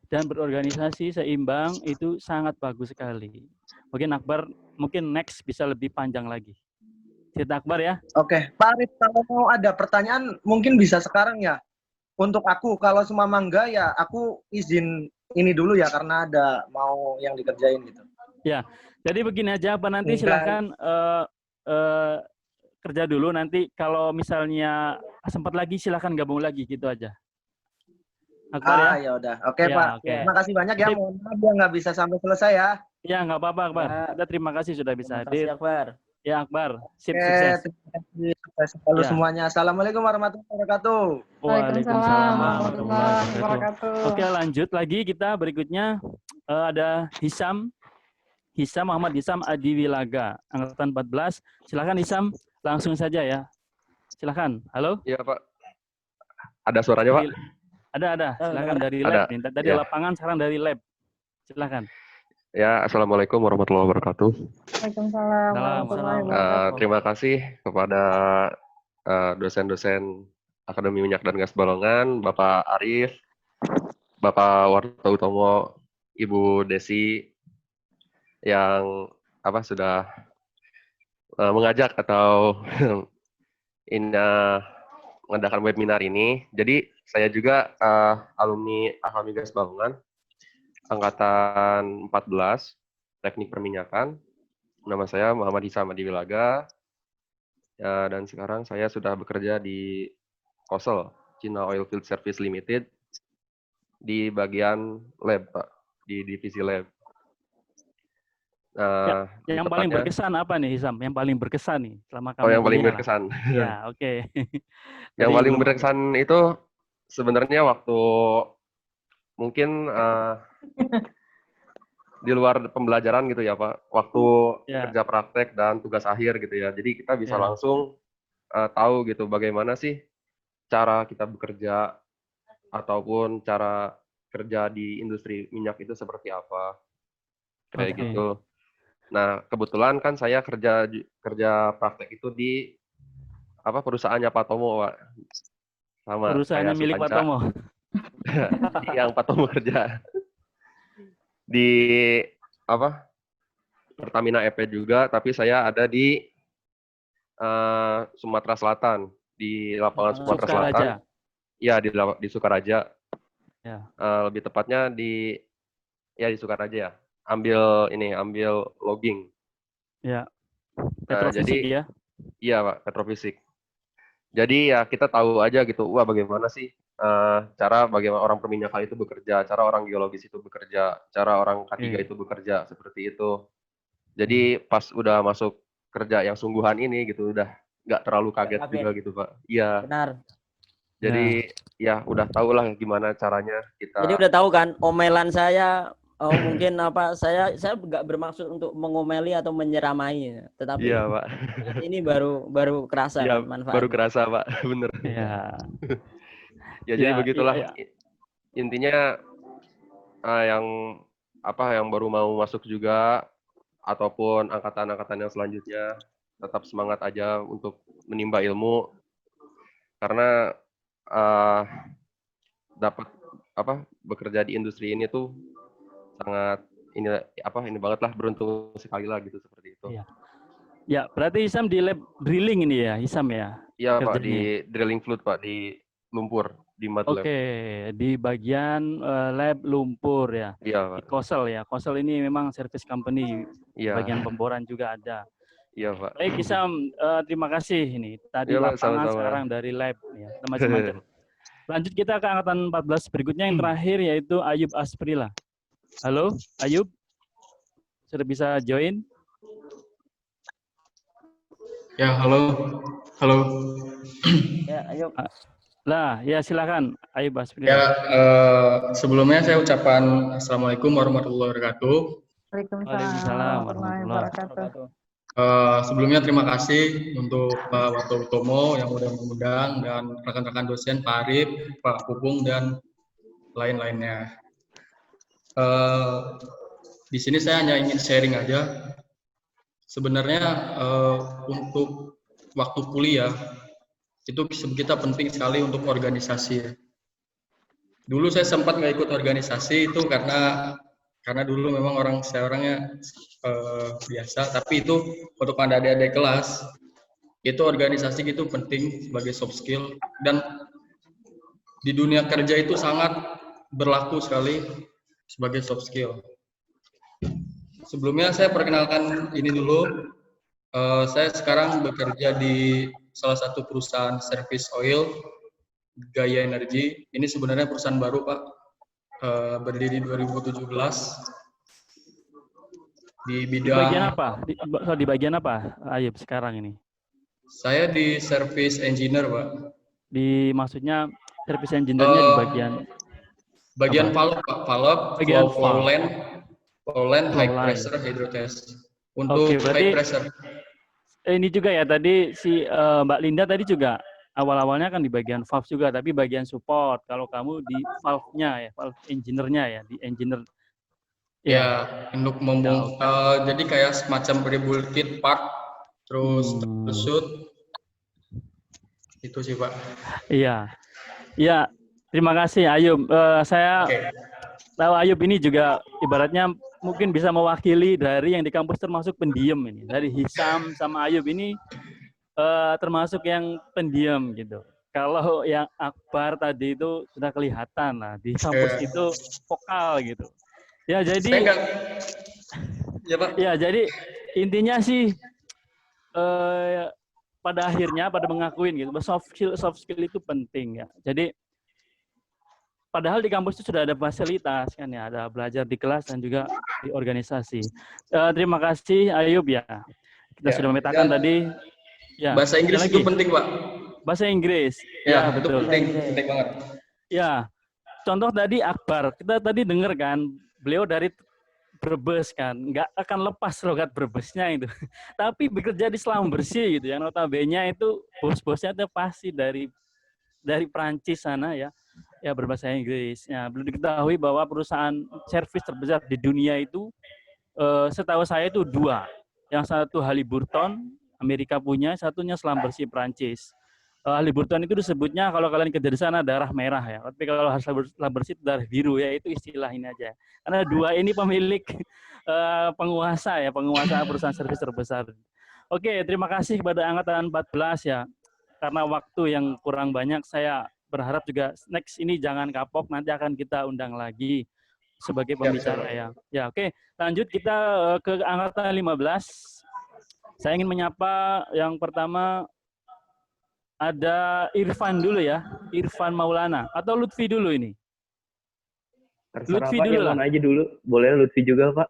dan berorganisasi seimbang itu sangat bagus sekali. Mungkin Akbar, mungkin next bisa lebih panjang lagi. Cerita Akbar ya. Oke, Pak Arif, kalau mau ada pertanyaan mungkin bisa sekarang ya. Untuk aku, kalau semua mangga ya aku izin ini dulu ya karena ada mau yang dikerjain gitu. Ya, jadi begini aja, Pak, nanti silakan kerja dulu, nanti kalau misalnya sempat lagi silakan gabung lagi gitu aja. Akbar ya udah. Oke, ya, Pak. Oke. Terima kasih banyak ya. Mohon maaf dia nggak bisa sampai selesai ya. Ya, nggak apa-apa, Akbar. Ya. Kita terima kasih sudah bisa Terima kasih, hadir. Akbar. Ya, Akbar. Sip, Oke, sukses. terima kasih. Sukses selalu Ya. semuanya. Assalamualaikum warahmatullahi wabarakatuh. Waalaikumsalam warahmatullahi wabarakatuh. Oke, lanjut lagi kita berikutnya ada Hisam Muhammad Hisam Adiwilaga, angkatan 14. Silakan Hisam, langsung saja ya. Silakan. Halo? Iya, Pak. Ada suaranya, Pak? Ada. Silakan dari Ada. lab. Tadi Ya. lapangan, sekarang dari lab. Silakan. Ya, Assalamualaikum warahmatullahi wabarakatuh. Waalaikumsalam warahmatullahi wabarakatuh. Terima kasih kepada dosen-dosen Akademi Minyak dan Gas Balongan, Bapak Arif, Bapak Warta Utomo, Ibu Desi, yang sudah mengajak atau mengadakan webinar ini. Jadi saya juga alumni Akademi Gas Balongan, angkatan 14, teknik perminyakan. Nama saya Muhammad Hisam Adiwilaga, dan sekarang saya sudah bekerja di COSL, China Oil Field Service Limited, di bagian lab, Pak, di divisi lab. Yang paling berkesan apa nih, Hisam? Yang paling berkesan nih selama kamu yang paling kuliah berkesan. Ya, oke. Yang paling berkesan itu sebenarnya waktu mungkin di luar pembelajaran gitu ya, Pak. Waktu kerja praktek dan tugas akhir gitu ya. Jadi kita bisa langsung tahu gitu bagaimana sih cara kita bekerja ataupun cara kerja di industri minyak itu seperti apa. Kayak gitu. Nah, kebetulan kan saya kerja praktek itu di perusahaannya Pak Tomo, Pak. Sama perusahaannya milik Pak Tomo. Yang Pak Tomo kerja. Di Pertamina EP juga, tapi saya ada di Sumatera Selatan, di lapangan Sumatera Selatan. Iya, di Sukaraja. Ya. Lebih tepatnya di Sukaraja ya. Ambil logging. Ya. Petrofisik ya. Iya, Pak, petrofisik. Jadi ya kita tahu aja gitu, bagaimana sih cara bagaimana orang perminyakan itu bekerja, cara orang geologis itu bekerja, cara orang K3 itu bekerja, seperti itu. Jadi pas udah masuk kerja yang sungguhan ini gitu, udah nggak terlalu kaget juga gitu, Pak. Iya. Benar. Jadi ya udah tahu lah gimana caranya kita. Jadi udah tahu kan omelan saya. Mungkin saya nggak bermaksud untuk mengomeli atau menyeramai, tetapi iya, Pak. ini baru kerasa ya, manfaatnya. Baru kerasa, Pak, bener. Iya. Ya jadi begitulah. Intinya yang baru mau masuk juga ataupun angkatan-angkatan yang selanjutnya tetap semangat aja untuk menimba ilmu karena dapat bekerja di industri ini tuh sangat ini banget lah, beruntung sekali lah gitu, seperti itu. Iya. Ya, berarti Hisam di lab drilling ini ya, Hisam ya? Iya, Pak, di drilling fluid, Pak, di lumpur, di mud lab. Oke, di bagian lab lumpur ya. Iya, Pak. Di COSL ya. COSL ini memang service company. Iya. Bagian pemboran juga ada. Iya, Pak. Baik, Hisam, terima kasih ini. Tadi ya, lapangan, sama-sama. sekarang dari lab ya, macam-macam. Lanjut kita ke angkatan 14 berikutnya yang terakhir yaitu Ayub Asprila. Halo, Ayub. Sudah bisa join? Ya, halo. Ya, ayo. Lah, ya silakan. Ayo Bas. Ya, sebelumnya saya ucapkan Assalamualaikum warahmatullahi wabarakatuh. Waalaikumsalam warahmatullahi wabarakatuh. Sebelumnya terima kasih untuk Pak Wato Utomo yang sudah mengundang dan rekan-rekan dosen Pak Arif, Pak Pupung dan lain-lainnya. Di sini saya hanya ingin sharing aja. Sebenarnya untuk waktu kuliah itu kita penting sekali untuk organisasi. Dulu saya sempat nggak ikut organisasi itu karena dulu memang saya orangnya biasa, tapi itu untuk adik-adik kelas itu organisasi itu penting sebagai soft skill, dan di dunia kerja itu sangat berlaku sekali sebagai soft skill. Sebelumnya saya perkenalkan ini dulu. Saya sekarang bekerja di salah satu perusahaan service oil, Gaya Energi. Ini sebenarnya perusahaan baru, Pak. Berdiri 2017. Di bidang Di bagian apa, Ayub, sekarang ini? Saya di service engineer, Pak. Maksudnya service engineer-nya di bagian valve, Pak. Valve, flow line, high pressure, hydrotest. Untuk high pressure. Ini juga ya, tadi si Mbak Linda tadi juga awal-awalnya kan di bagian valve juga, tapi bagian support. Kalau kamu di valve-nya ya, valve engineer-nya ya, di engineer. Ya, untuk jadi kayak semacam rebuild kit part, terus shoot. Itu sih, Pak. Iya. Ya, terima kasih Ayub. Saya tahu Ayub ini juga ibaratnya mungkin bisa mewakili dari yang di kampus termasuk pendiam ini. Dari Hisam sama Ayub ini termasuk yang pendiam gitu. Kalau yang Akbar tadi itu sudah kelihatan lah di kampus itu vokal gitu. Ya jadi ya, Pak. Ya jadi intinya sih pada akhirnya pada mengakuin gitu, soft skill itu penting ya. Jadi padahal di kampus itu sudah ada fasilitas kan ya, ada belajar di kelas dan juga di organisasi. Terima kasih Ayub ya. Kita sudah memetakan tadi. Ya. Bahasa Inggris itu penting, Pak. Bahasa Inggris. Ya, betul. Penting banget. Ya. Contoh tadi Akbar, kita tadi dengar kan, beliau dari Brebes kan, nggak akan lepas logat Brebesnya itu. Tapi bekerja di Selam Bersih gitu, yang notabene itu bos-bosnya itu pasti dari Prancis sana ya. Ya berbahasa Inggris. Ya, belum diketahui bahwa perusahaan servis terbesar di dunia itu setahu saya itu 2. Yang satu Halliburton, Amerika punya, satunya Selam Bersih Prancis. Halliburton itu disebutnya kalau kalian kerja di sana darah merah ya. Tapi kalau Selam Bersih itu darah biru ya, itu istilah ini aja. Karena 2 ini pemilik penguasa perusahaan servis terbesar. Oke, terima kasih kepada angkatan 14 ya. Karena waktu yang kurang banyak, saya berharap juga next ini jangan kapok, nanti akan kita undang lagi sebagai pembicara ya. Ya, oke. Lanjut kita ke angkatan 15. Saya ingin menyapa yang pertama ada Irfan dulu ya. Irfan Maulana atau Lutfi dulu ini. Terserah Lutfi Pak, dulu lah. Aja dulu. Boleh Lutfi juga, Pak.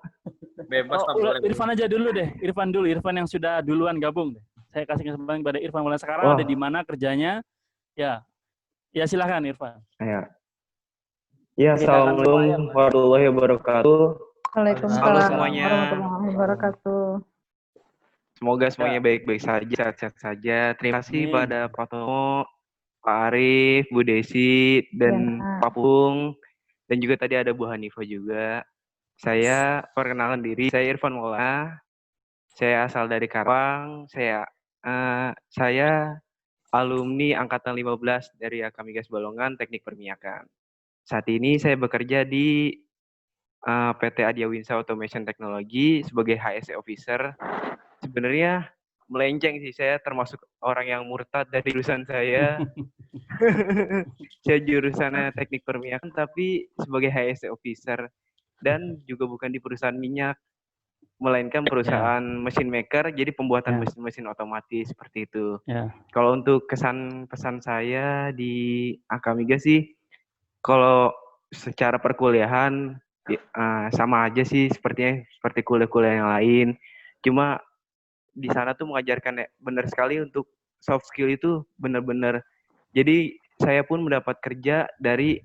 Bebas Irfan aja dulu deh. Irfan yang sudah duluan gabung deh. Saya kasih kesempatan kepada Irfan Maulana sekarang ada di mana kerjanya? Ya. Ya silakan Irfan. Ya, assalamualaikum warahmatullahi wabarakatuh. Waalaikumsalam semuanya. warahmatullahi wabarakatuh. Semoga semuanya baik-baik saja, sehat-sehat saja. Terima kasih pada Pak Tomo, Pak Arif, Bu Desi, dan Pak Pung, dan juga tadi ada Bu Hanifah juga. Saya perkenalkan diri, saya Irfan Maulana. Saya asal dari Karawang. Saya alumni angkatan 15 dari Akamigas Balongan Teknik Perminyakan. Saat ini saya bekerja di PT Adiawinsa Automation Technology sebagai HSE Officer. Sebenarnya melenceng sih, saya termasuk orang yang murtad dari jurusan saya. Saya jurusannya Teknik Perminyakan tapi sebagai HSE Officer, dan juga bukan di perusahaan minyak, melainkan perusahaan mesin maker, jadi pembuatan mesin-mesin otomatis seperti itu. Kalau untuk kesan pesan saya di Akamiga sih, kalau secara perkuliahan sama aja sih seperti kuliah-kuliah yang lain. Cuma di sana tuh mengajarkan benar sekali untuk soft skill itu benar-benar. Jadi saya pun mendapat kerja dari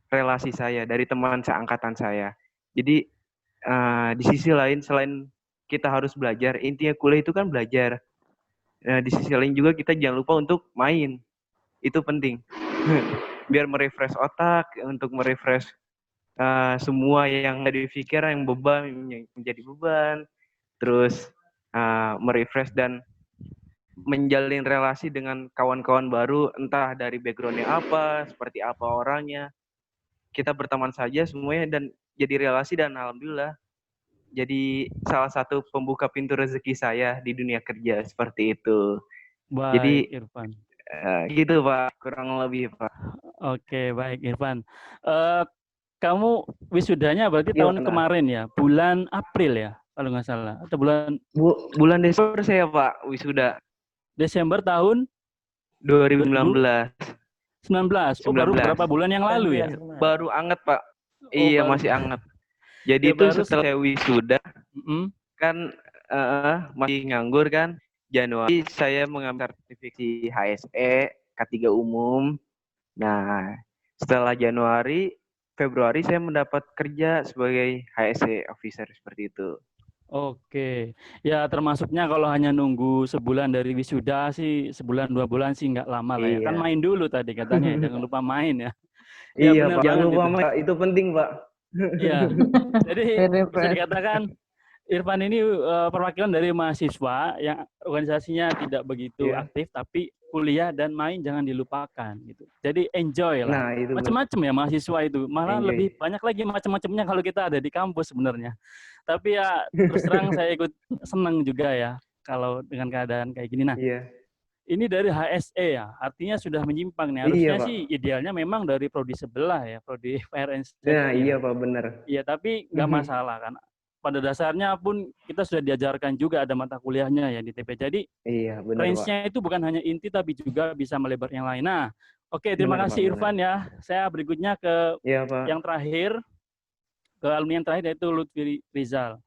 relasi saya, dari teman seangkatan saya. Jadi di sisi lain selain kita harus belajar, intinya kuliah itu kan belajar. Di sisi lain juga kita jangan lupa untuk main. Itu penting. Biar merefresh otak, untuk merefresh semua yang ada di pikiran, yang beban menjadi beban. Terus merefresh dan menjalin relasi dengan kawan-kawan baru, entah dari background-nya apa, seperti apa orangnya. Kita berteman saja semuanya dan jadi relasi, dan alhamdulillah jadi salah satu pembuka pintu rezeki saya di dunia kerja, seperti itu. Baik, Jadi Irfan. Gitu Pak, kurang lebih Pak. Oke, baik Irfan. Kamu wisudanya berarti Iya, tahun benar. kemarin ya, bulan April ya, kalau nggak salah, atau bulan Desember saya Pak wisuda. Desember tahun 2019. 19. Oh, baru beberapa bulan yang lalu ya? Baru anget Pak. Oh, Iya, baru. masih anget. Jadi Ya, itu baru setelah saya wisuda, kan masih nganggur kan. Januari saya mengambil sertifikasi HSE K3 umum. Nah, setelah Januari, Februari saya mendapat kerja sebagai HSE officer, seperti itu. Oke, ya termasuknya kalau hanya nunggu sebulan dari wisuda sih, sebulan 2 bulan sih nggak lama lah ya. Kan Iya. main dulu tadi katanya, jangan lupa main ya. Iya benar Pak, jangan banget lupa itu. Pak, itu penting Pak. Iya, jadi bisa dikatakan Irfan ini perwakilan dari mahasiswa yang organisasinya tidak begitu aktif, tapi kuliah dan main jangan dilupakan gitu. Jadi enjoy lah. Nah, itu Macam-macam ya mahasiswa itu. Malah Enjoy. lebih banyak lagi macam-macamnya kalau kita ada di kampus sebenarnya. Tapi ya terus terang saya ikut senang juga ya kalau dengan keadaan kayak gini. Nah, ini dari HSE ya, artinya sudah menyimpang nih. Harusnya Iya, Pak. sih idealnya memang dari prodi sebelah ya, prodi Fire and Safety. Nah, iya Pak, benar. Iya, tapi nggak masalah kan. Pada dasarnya pun kita sudah diajarkan juga ada mata kuliahnya ya di TP. Jadi iya, benar, range-nya itu bukan hanya inti tapi juga bisa melebar yang lain. Nah, oke, terima Benar, kasih Pak, Irfan ya. Saya berikutnya ke yang terakhir, ke alumni yang terakhir yaitu Lutfi Rizal.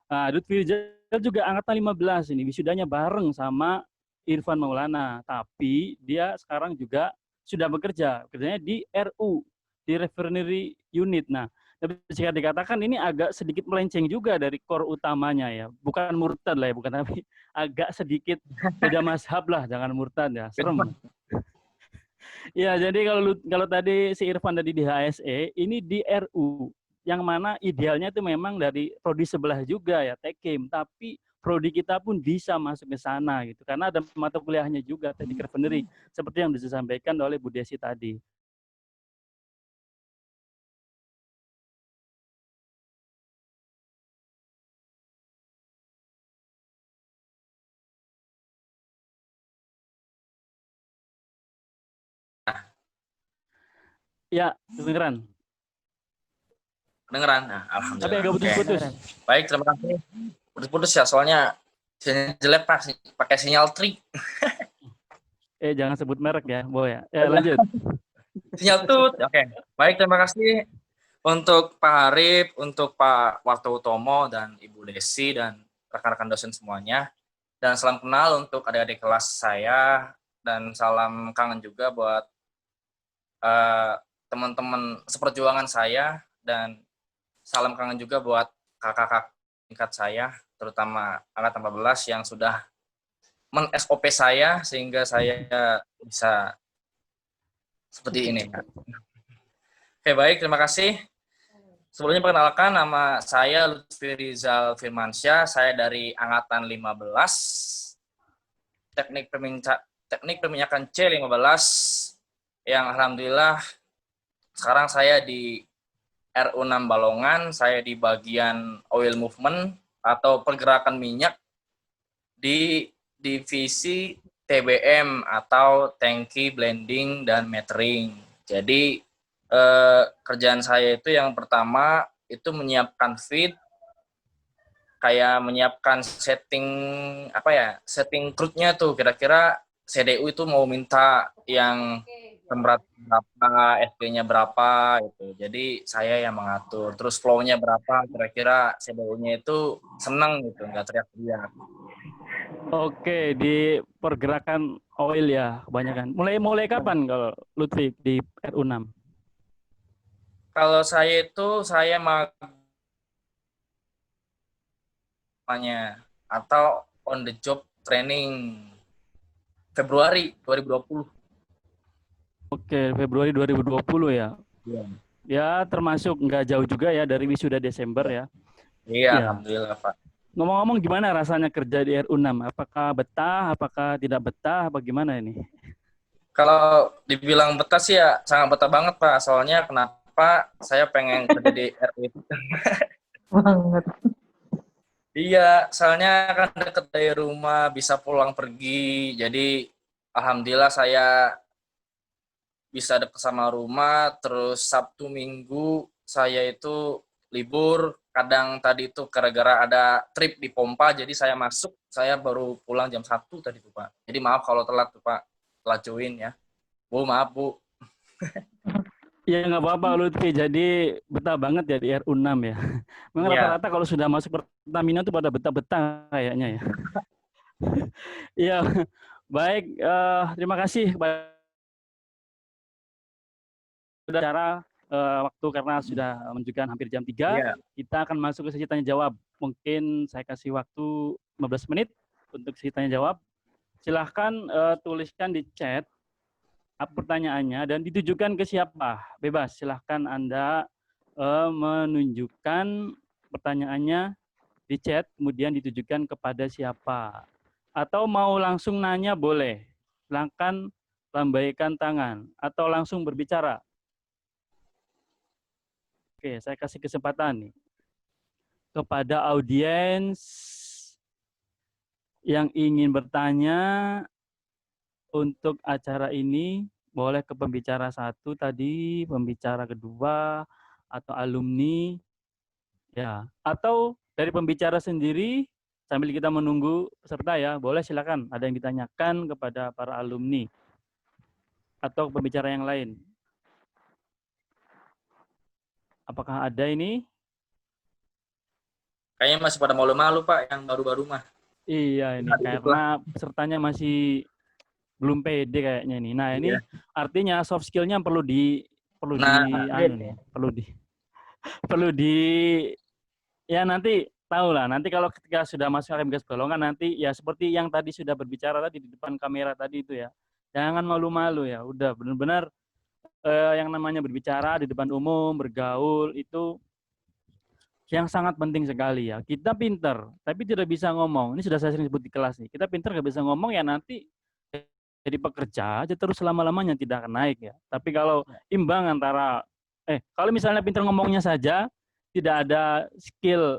Nah, Lutfi Rizal juga angkatan 15 ini, wisudanya bareng sama Irfan Maulana. Tapi dia sekarang juga sudah bekerja, kerjanya di RU, di Refinery Unit. Nah, bisa dikatakan ini agak sedikit melenceng juga dari core utamanya ya. Bukan murtad lah ya, bukan, tapi agak sedikit beda mazhab lah, jangan murtad ya, serem. Ya, jadi kalau tadi si Irfan tadi di HSE, ini di RU, yang mana idealnya itu memang dari prodi sebelah juga ya, Tekim, tapi prodi kita pun bisa masuk ke sana gitu, karena ada mata kuliahnya juga teknik refinery, seperti yang disampaikan oleh Bu Desi tadi. Ya, kedengeran. Kedengeran? Nah, alhamdulillah. Tapi agak putus-putus. Baik, terima kasih. Putus-putus ya, soalnya sinyal jelek Pak, pakai sinyal tri. Jangan sebut merek ya, Bo ya. Lanjut. Sinyal tut. Oke. Baik, terima kasih untuk Pak Harif, untuk Pak Warto Utomo dan Ibu Desi dan rekan-rekan dosen semuanya. Dan salam kenal untuk adik-adik kelas saya dan salam kangen juga buat teman-teman seperjuangan saya, dan salam kangen juga buat kakak-kakak tingkat saya, terutama angkatan 14 yang sudah men-SOP saya sehingga saya bisa seperti ini. Oke, baik, terima kasih. Sebelumnya perkenalkan, nama saya Lutfi Rizal Firmansyah, saya dari angkatan 15, teknik perminyakan C15, yang alhamdulillah sekarang saya di RU6 Balongan, saya di bagian oil movement atau pergerakan minyak di divisi TBM atau tangki blending dan metering. Jadi kerjaan saya itu yang pertama itu menyiapkan feed, kayak menyiapkan setting setting crude-nya tuh, kira-kira CDU itu mau minta yang berat berapa, SD-nya berapa gitu. Jadi saya yang mengatur. Terus flow-nya berapa, kira-kira CDU-nya itu seneng gitu, nggak teriak-teriak. Oke, di pergerakan oil ya kebanyakan. Mulai kapan kalau Lutfi di RU6? Kalau saya itu saya atau on the job training Februari 2020. Oke, Februari 2020 ya. Iya. Ya, termasuk nggak jauh juga ya dari wisuda Desember ya. Iya, Ya. alhamdulillah, Pak. Ngomong-ngomong gimana rasanya kerja di RU6? Apakah betah, apakah tidak betah, apa gimana ini? Kalau dibilang betah sih ya sangat betah banget, Pak. Soalnya kenapa saya pengen kerja di RU itu? Banget. Iya, soalnya kan deket dari rumah, bisa pulang pergi. Jadi alhamdulillah saya bisa deket sama rumah. Terus Sabtu Minggu saya itu libur. Kadang tadi itu gara-gara ada trip di pompa, jadi saya masuk, saya baru pulang jam 1 tadi tuh, Pak. Jadi maaf kalau telat tuh, Pak. Telat join ya. Bu, maaf, Bu. Ya nggak apa-apa Lutfi, jadi betah banget ya di RU6 ya. Memang Iya. rata-rata kalau sudah masuk Pertamina tuh pada betah-betah kayaknya ya. Iya, baik. Terima kasih kepada acara waktu karena sudah menunjukkan hampir jam 3. Iya. Kita akan masuk ke sesi tanya jawab. Mungkin saya kasih waktu 15 menit untuk sesi tanya jawab. Silahkan tuliskan di chat pertanyaannya dan ditujukan ke siapa. Bebas, silahkan Anda menunjukkan pertanyaannya di chat, kemudian ditujukan kepada siapa. Atau mau langsung nanya boleh. Silahkan lambaikan tangan atau langsung berbicara. Oke, saya kasih kesempatan nih kepada audiens yang ingin bertanya untuk acara ini. Boleh ke pembicara 1 tadi, pembicara kedua, atau alumni, ya. Atau dari pembicara sendiri sambil kita menunggu peserta ya. Boleh silakan. Ada yang ditanyakan kepada para alumni atau pembicara yang lain. Apakah ada ini? Kayaknya masih pada malu-malu, Pak, yang baru-baru mah. Iya ini karena pesertanya masih belum pede kayaknya ini. Nah ini artinya soft skill-nya perlu ya nanti tahu lah. Nanti kalau ketika sudah masuk Akademi Gas Balongan nanti ya seperti yang tadi sudah berbicara tadi di depan kamera tadi itu ya. Jangan malu-malu ya. Udah benar-benar yang namanya berbicara di depan umum, bergaul itu yang sangat penting sekali ya. Kita pinter, tapi tidak bisa ngomong. Ini sudah saya sering sebut di kelas nih. Kita pinter nggak bisa ngomong ya nanti jadi pekerja aja terus selama-lamanya tidak akan naik ya. Tapi kalau imbang antara kalau misalnya pinter ngomongnya saja, tidak ada skill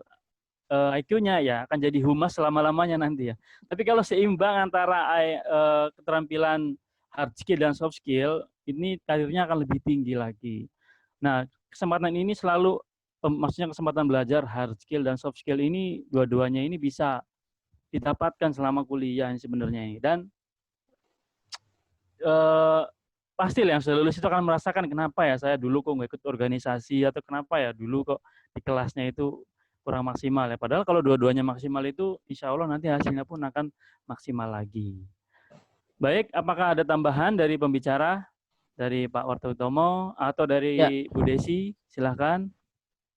IQ-nya ya akan jadi humas selama-lamanya nanti ya. Tapi kalau seimbang antara keterampilan hard skill dan soft skill, ini karirnya akan lebih tinggi lagi. Nah, kesempatan ini selalu maksudnya kesempatan belajar hard skill dan soft skill ini dua-duanya ini bisa didapatkan selama kuliah sebenarnya ini. Dan pasti yang sudah lulus itu akan merasakan kenapa ya saya dulu kok nggak ikut organisasi atau kenapa ya dulu kok di kelasnya itu kurang maksimal ya. Padahal kalau dua-duanya maksimal itu insya Allah nanti hasilnya pun akan maksimal lagi. Baik, apakah ada tambahan dari pembicara? Dari Pak Warto Utomo atau dari Bu Desi? Silahkan.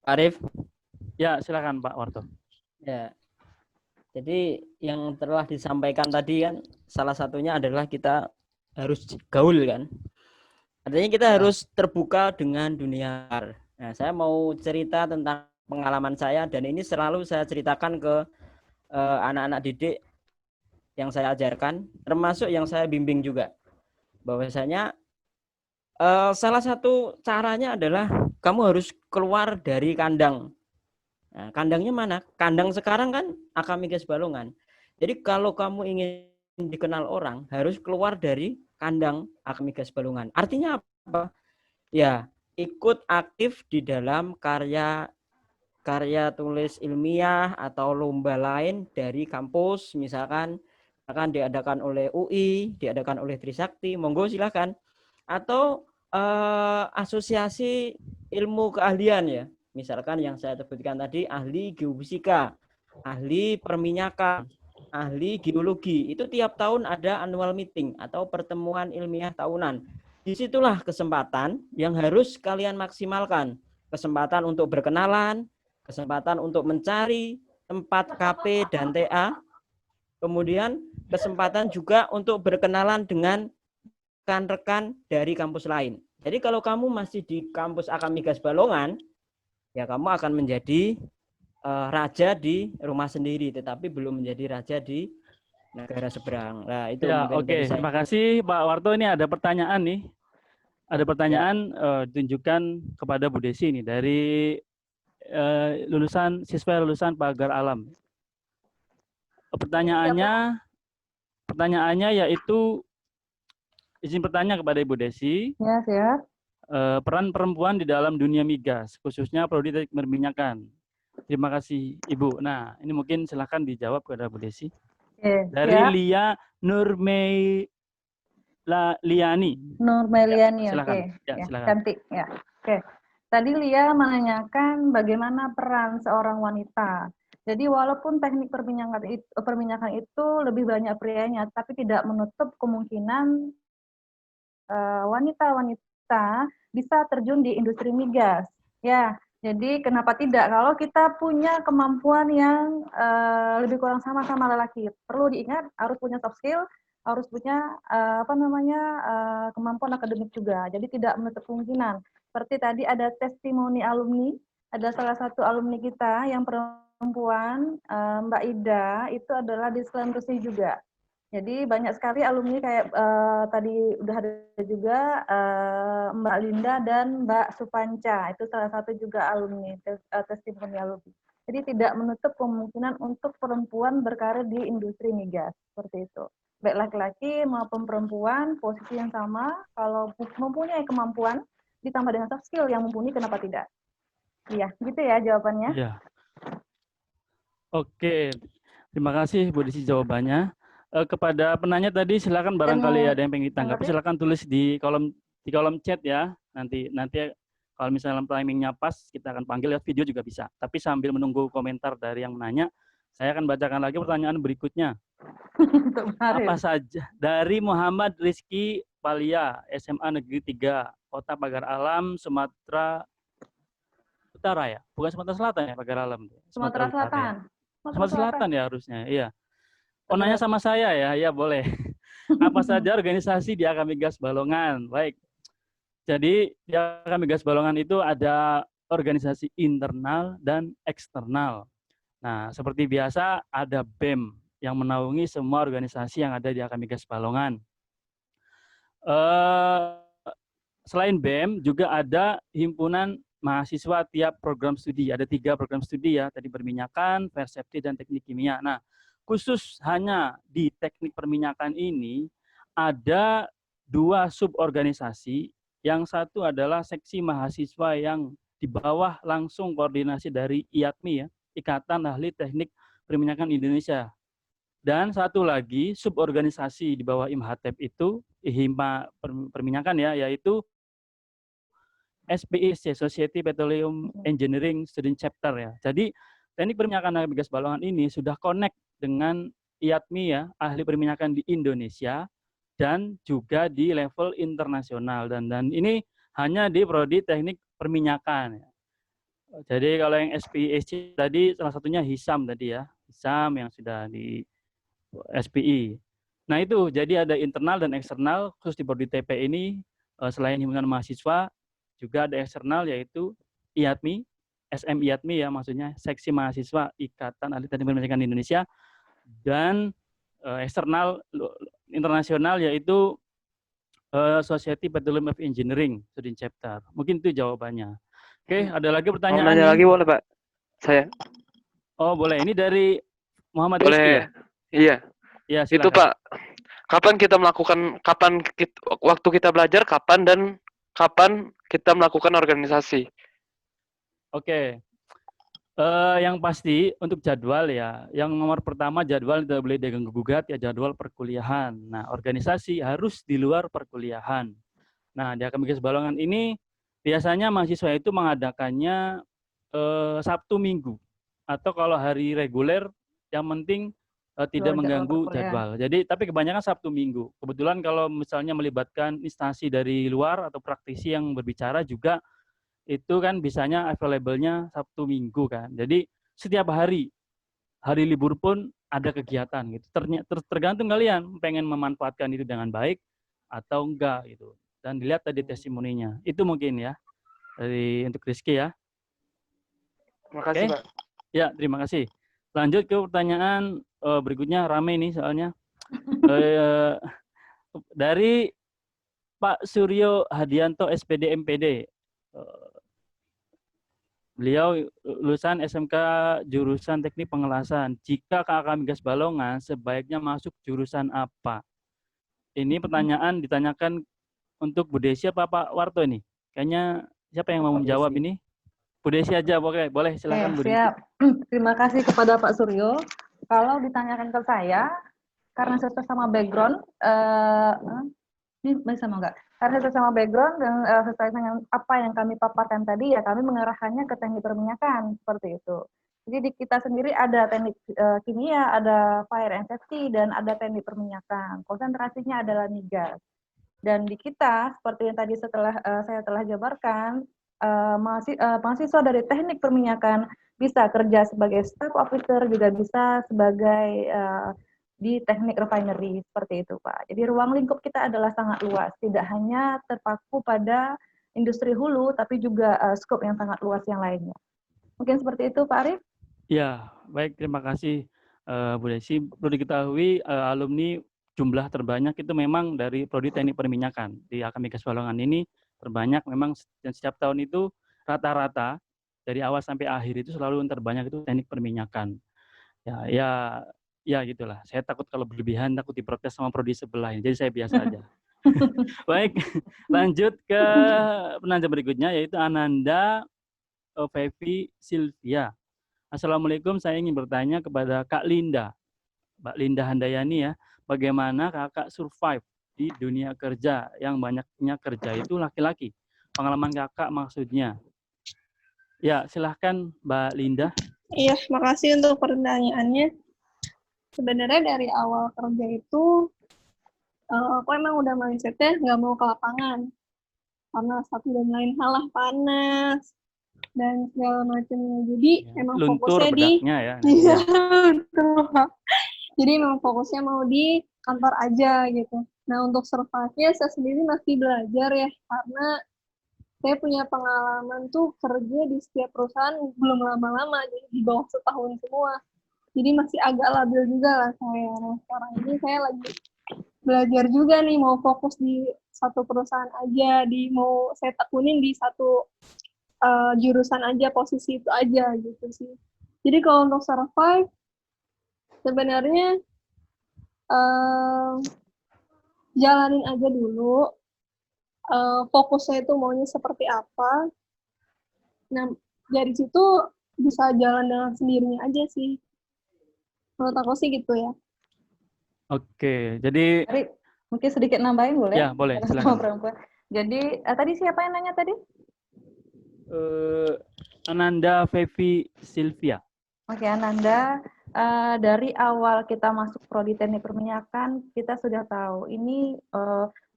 Arif? Ya, silakan Pak Warto. Ya, jadi yang telah disampaikan tadi kan salah satunya adalah kita harus gaul kan. Artinya kita harus terbuka dengan dunia. Nah, saya mau cerita tentang pengalaman saya dan ini selalu saya ceritakan ke anak-anak didik yang saya ajarkan, termasuk yang saya bimbing juga. Bahwasanya salah satu caranya adalah kamu harus keluar dari kandang. Nah, kandangnya mana? Kandang sekarang kan Akademi Gas Balongan. Jadi kalau kamu ingin dikenal orang, harus keluar dari kandang Akademi Gas Balongan. Artinya apa? Ya, ikut aktif di dalam karya tulis ilmiah atau lomba lain dari kampus, misalkan akan diadakan oleh UI, diadakan oleh Trisakti, monggo silakan. Atau asosiasi ilmu keahlian ya. Misalkan yang saya sebutkan tadi ahli geofisika, ahli perminyakan, ahli geologi. Itu tiap tahun ada annual meeting atau pertemuan ilmiah tahunan. Disitulah kesempatan yang harus kalian maksimalkan. Kesempatan untuk berkenalan, kesempatan untuk mencari tempat KP dan TA, kemudian kesempatan juga untuk berkenalan dengan rekan-rekan dari kampus lain. Jadi kalau kamu masih di kampus Akamigas Balongan, ya kamu akan menjadi raja di rumah sendiri, tetapi belum menjadi raja di negara seberang. Nah, itu ya, oke. Terima kasih Pak Warto. Ini ada pertanyaan nih. Ada pertanyaan tunjukkan kepada Bu Desi nih dari siswa lulusan Pagar Alam. Pertanyaannya yaitu izin bertanya kepada Ibu Desi. Ya, siap. Peran perempuan di dalam dunia migas, khususnya prodi teknik perminyakan. Terima kasih Ibu. Nah, ini mungkin silakan dijawab kepada Bu Desi. Dari ya. Lia Liani. Nurmeliani, ya, silakan. oke. Ya, ya, silakan. cantik. Ya, oke. Tadi Lia menanyakan bagaimana peran seorang wanita. Jadi walaupun teknik perminyakan itu lebih banyak prianya, tapi tidak menutup kemungkinan wanita-wanita bisa terjun di industri migas. Ya, jadi kenapa tidak? Kalau kita punya kemampuan yang lebih kurang sama lelaki, perlu diingat harus punya soft skill, harus punya kemampuan akademik juga. Jadi tidak menutup kemungkinan. Seperti tadi ada testimoni alumni, ada salah satu alumni kita yang perempuan, Mbak Ida, itu adalah di Islam Rusi juga. Jadi banyak sekali alumni kayak tadi udah ada juga Mbak Linda dan Mbak Supanca, itu salah satu juga alumni testimoni alumni. Jadi tidak menutup kemungkinan untuk perempuan berkarir di industri migas seperti itu. Baik laki-laki maupun perempuan posisi yang sama, kalau mempunyai kemampuan ditambah dengan soft skill yang mumpuni, kenapa tidak? Iya, gitu ya jawabannya. Iya. Oke, terima kasih Bu Desi jawabannya. Kepada penanya tadi silakan barangkali ada yang pengen ditanggapi, silakan tulis di kolom chat ya. Nanti kalau misalnya timingnya pas kita akan panggil, ya video juga bisa. Tapi sambil menunggu komentar dari yang menanya, saya akan bacakan lagi pertanyaan berikutnya. Apa saja dari Muhammad Rizky Palia, SMA Negeri 3, Kota Pagar Alam, Sumatera Utara ya? Bukan Sumatera Selatan ya, Pagar Alam. Sumatera Selatan. Ya. Sumatera Selatan ya harusnya, iya. Oh, nanya sama saya ya? Ya boleh. Apa saja organisasi di Akamigas Balongan? Baik. Jadi di Akamigas Balongan itu ada organisasi internal dan eksternal. Nah, seperti biasa ada BEM yang menaungi semua organisasi yang ada di Akamigas Balongan. Selain BEM juga ada himpunan mahasiswa tiap program studi. Ada 3 program studi ya, tadi perminyakan, persepti, dan teknik kimia. Nah, khusus hanya di teknik perminyakan ini ada 2 suborganisasi. Yang satu adalah seksi mahasiswa yang di bawah langsung koordinasi dari IATMI ya, Ikatan Ahli Teknik Perminyakan Indonesia. Dan satu lagi suborganisasi di bawah IMHATEP itu, Himpa Perminyakan ya, yaitu SPIC, Society Petroleum Engineering Student Chapter ya. Jadi teknik perminyakan Akamigas Balongan ini sudah connect dengan IATMI ya, ahli perminyakan di Indonesia dan juga di level internasional, dan ini hanya di prodi teknik perminyakan. Jadi kalau yang SPIC tadi salah satunya HISAM tadi ya, HISAM yang sudah di SPI. Nah itu jadi ada internal dan eksternal. Khusus di prodi TP ini selain himpunan mahasiswa juga ada eksternal yaitu IATMI, SM IATMI ya, maksudnya seksi mahasiswa Ikatan Ahli Teknik Perminyakan Indonesia, dan eksternal internasional yaitu Society Petroleum Engineering Student Chapter. Mungkin itu jawabannya. Oke, ada lagi pertanyaan? Mau nanya lagi boleh Pak? Saya. Oh boleh. Ini dari Muhammad Boleh. Rizky ya? Iya. Ya, silakan. Itu Pak. Kapan kita melakukan? Waktu kita belajar kapan, dan kapan kita melakukan organisasi? Oke. Yang pasti untuk jadwal ya, yang nomor pertama jadwal tidak boleh diganggu-gugat ya, jadwal perkuliahan. Nah, organisasi harus di luar perkuliahan. Nah, di Akamigas Balongan ini biasanya mahasiswa itu mengadakannya Sabtu Minggu, atau kalau hari reguler yang penting tidak Luar mengganggu perkuliahan. jadwal. Jadi tapi kebanyakan Sabtu Minggu. Kebetulan kalau misalnya melibatkan instansi dari luar atau praktisi yang berbicara juga itu kan bisanya available-nya Sabtu Minggu kan. Jadi setiap hari libur pun ada kegiatan gitu. Tergantung kalian pengen memanfaatkan itu dengan baik atau enggak gitu. Dan dilihat tadi testimoninya. Itu mungkin ya dari untuk Rizky ya. Terima kasih, Pak. Ya, terima kasih. Lanjut ke pertanyaan berikutnya, rame nih soalnya. Dari Pak Suryo Hadianto SPD MPD. Beliau lulusan SMK jurusan Teknik Pengelasan. Jika KAK Migas Balongan sebaiknya masuk jurusan apa? Ini pertanyaan ditanyakan untuk Bu Desi apa Pak Warto ini? Kayaknya siapa yang mau menjawab ini? Bu Desi aja, boleh silakan Bu Desi. Siap. Terima kasih kepada Pak Suryo. Kalau ditanyakan ke saya, karena sesuai sama background, ini bisa enggak? Karena sesuai sama background dan sesuai dengan apa yang kami paparkan tadi, ya kami mengarahkannya ke teknik perminyakan seperti itu. Jadi di kita sendiri ada teknik kimia, ada fire and safety, dan ada teknik perminyakan. Konsentrasinya adalah migas. Dan di kita, seperti yang tadi saya telah jabarkan, mahasiswa dari teknik perminyakan bisa kerja sebagai staff officer, juga bisa sebagai di teknik refinery, seperti itu Pak. Jadi ruang lingkup kita adalah sangat luas, tidak hanya terpaku pada industri hulu, tapi juga skop yang sangat luas yang lainnya. Mungkin seperti itu Pak Arif? Ya, baik, terima kasih Bu Desi. Perlu diketahui alumni jumlah terbanyak itu memang dari prodi teknik perminyakan. Di AKM Migas Balongan ini terbanyak memang, dan setiap tahun itu rata-rata dari awal sampai akhir itu selalu yang terbanyak itu teknik perminyakan. Ya gitulah. Saya takut kalau berlebihan takut diprotes sama prodi sebelah. Jadi saya biasa aja. Baik, lanjut ke penanya berikutnya yaitu Ananda Fevi Sylvia. Assalamualaikum, saya ingin bertanya kepada Kak Linda, Mbak Linda Handayani ya, bagaimana kakak survive di dunia kerja yang banyaknya kerja itu laki-laki? Pengalaman kakak maksudnya. Ya, silahkan Mbak Linda. Iya, makasih untuk pertanyaannya. Sebenarnya dari awal kerja itu, aku emang udah mindsetnya nggak mau ke lapangan. Karena satu dan lain hal lah, panas, dan segala macamnya. Jadi emang fokusnya di... Ya. Iya, betul. Jadi memang fokusnya mau di kantor aja gitu. Nah, untuk survive-nya saya sendiri masih belajar ya, karena saya punya pengalaman tuh kerja di setiap perusahaan belum lama-lama, jadi di bawah setahun semua. Jadi masih agak labil juga lah saya. Nah, sekarang ini saya lagi belajar juga nih, mau fokus di satu perusahaan aja, mau saya tekunin di satu jurusan aja, posisi itu aja gitu sih. Jadi kalau untuk survive, sebenarnya jalanin aja dulu, fokusnya itu maunya seperti apa. Nah, dari situ bisa jalan dengan sendirinya aja sih. Menurut aku sih gitu ya. Oke, jadi mungkin sedikit nambahin boleh? Ya, boleh, silakan. Jadi tadi siapa yang nanya tadi? Ananda Fevi Sylvia. Oke, Ananda, dari awal kita masuk prodi teknik perminyakan, kita sudah tahu ini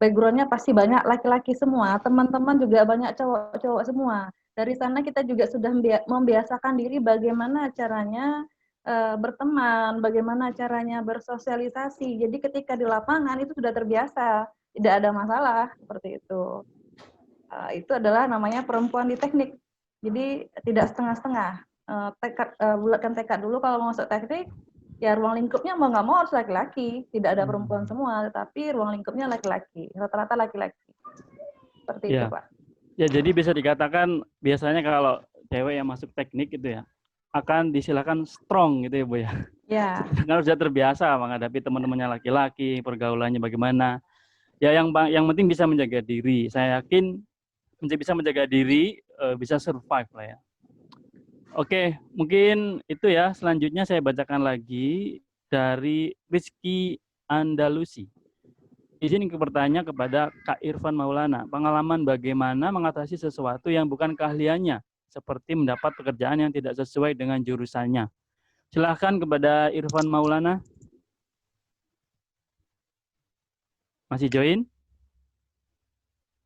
background-nya pasti banyak laki-laki semua, teman-teman juga banyak cowok-cowok semua. Dari sana kita juga sudah membiasakan diri bagaimana caranya berteman, bagaimana caranya bersosialisasi. Jadi ketika di lapangan itu sudah terbiasa, tidak ada masalah seperti itu. Itu adalah namanya perempuan di teknik. Jadi tidak setengah-setengah. Bulatkan tekad dulu kalau mau masuk teknik, ya ruang lingkupnya mau nggak mau harus laki-laki. Tidak ada perempuan semua, tetapi ruang lingkupnya laki-laki. Rata-rata laki-laki. Seperti itu, Pak. Ya, jadi bisa dikatakan biasanya kalau cewek yang masuk teknik itu ya, akan disilakan strong gitu ya Bu ya. Ya. Karena sudah terbiasa menghadapi teman-temannya laki-laki, pergaulannya bagaimana. Ya yang penting bisa menjaga diri. Saya yakin bisa menjaga diri, bisa survive lah ya. Oke, mungkin itu ya. Selanjutnya saya bacakan lagi dari Rizky Andalusi. Izin bertanya kepada Kak Irfan Maulana, pengalaman bagaimana mengatasi sesuatu yang bukan keahliannya, seperti mendapat pekerjaan yang tidak sesuai dengan jurusannya. Silahkan kepada Irfan Maulana. Masih join?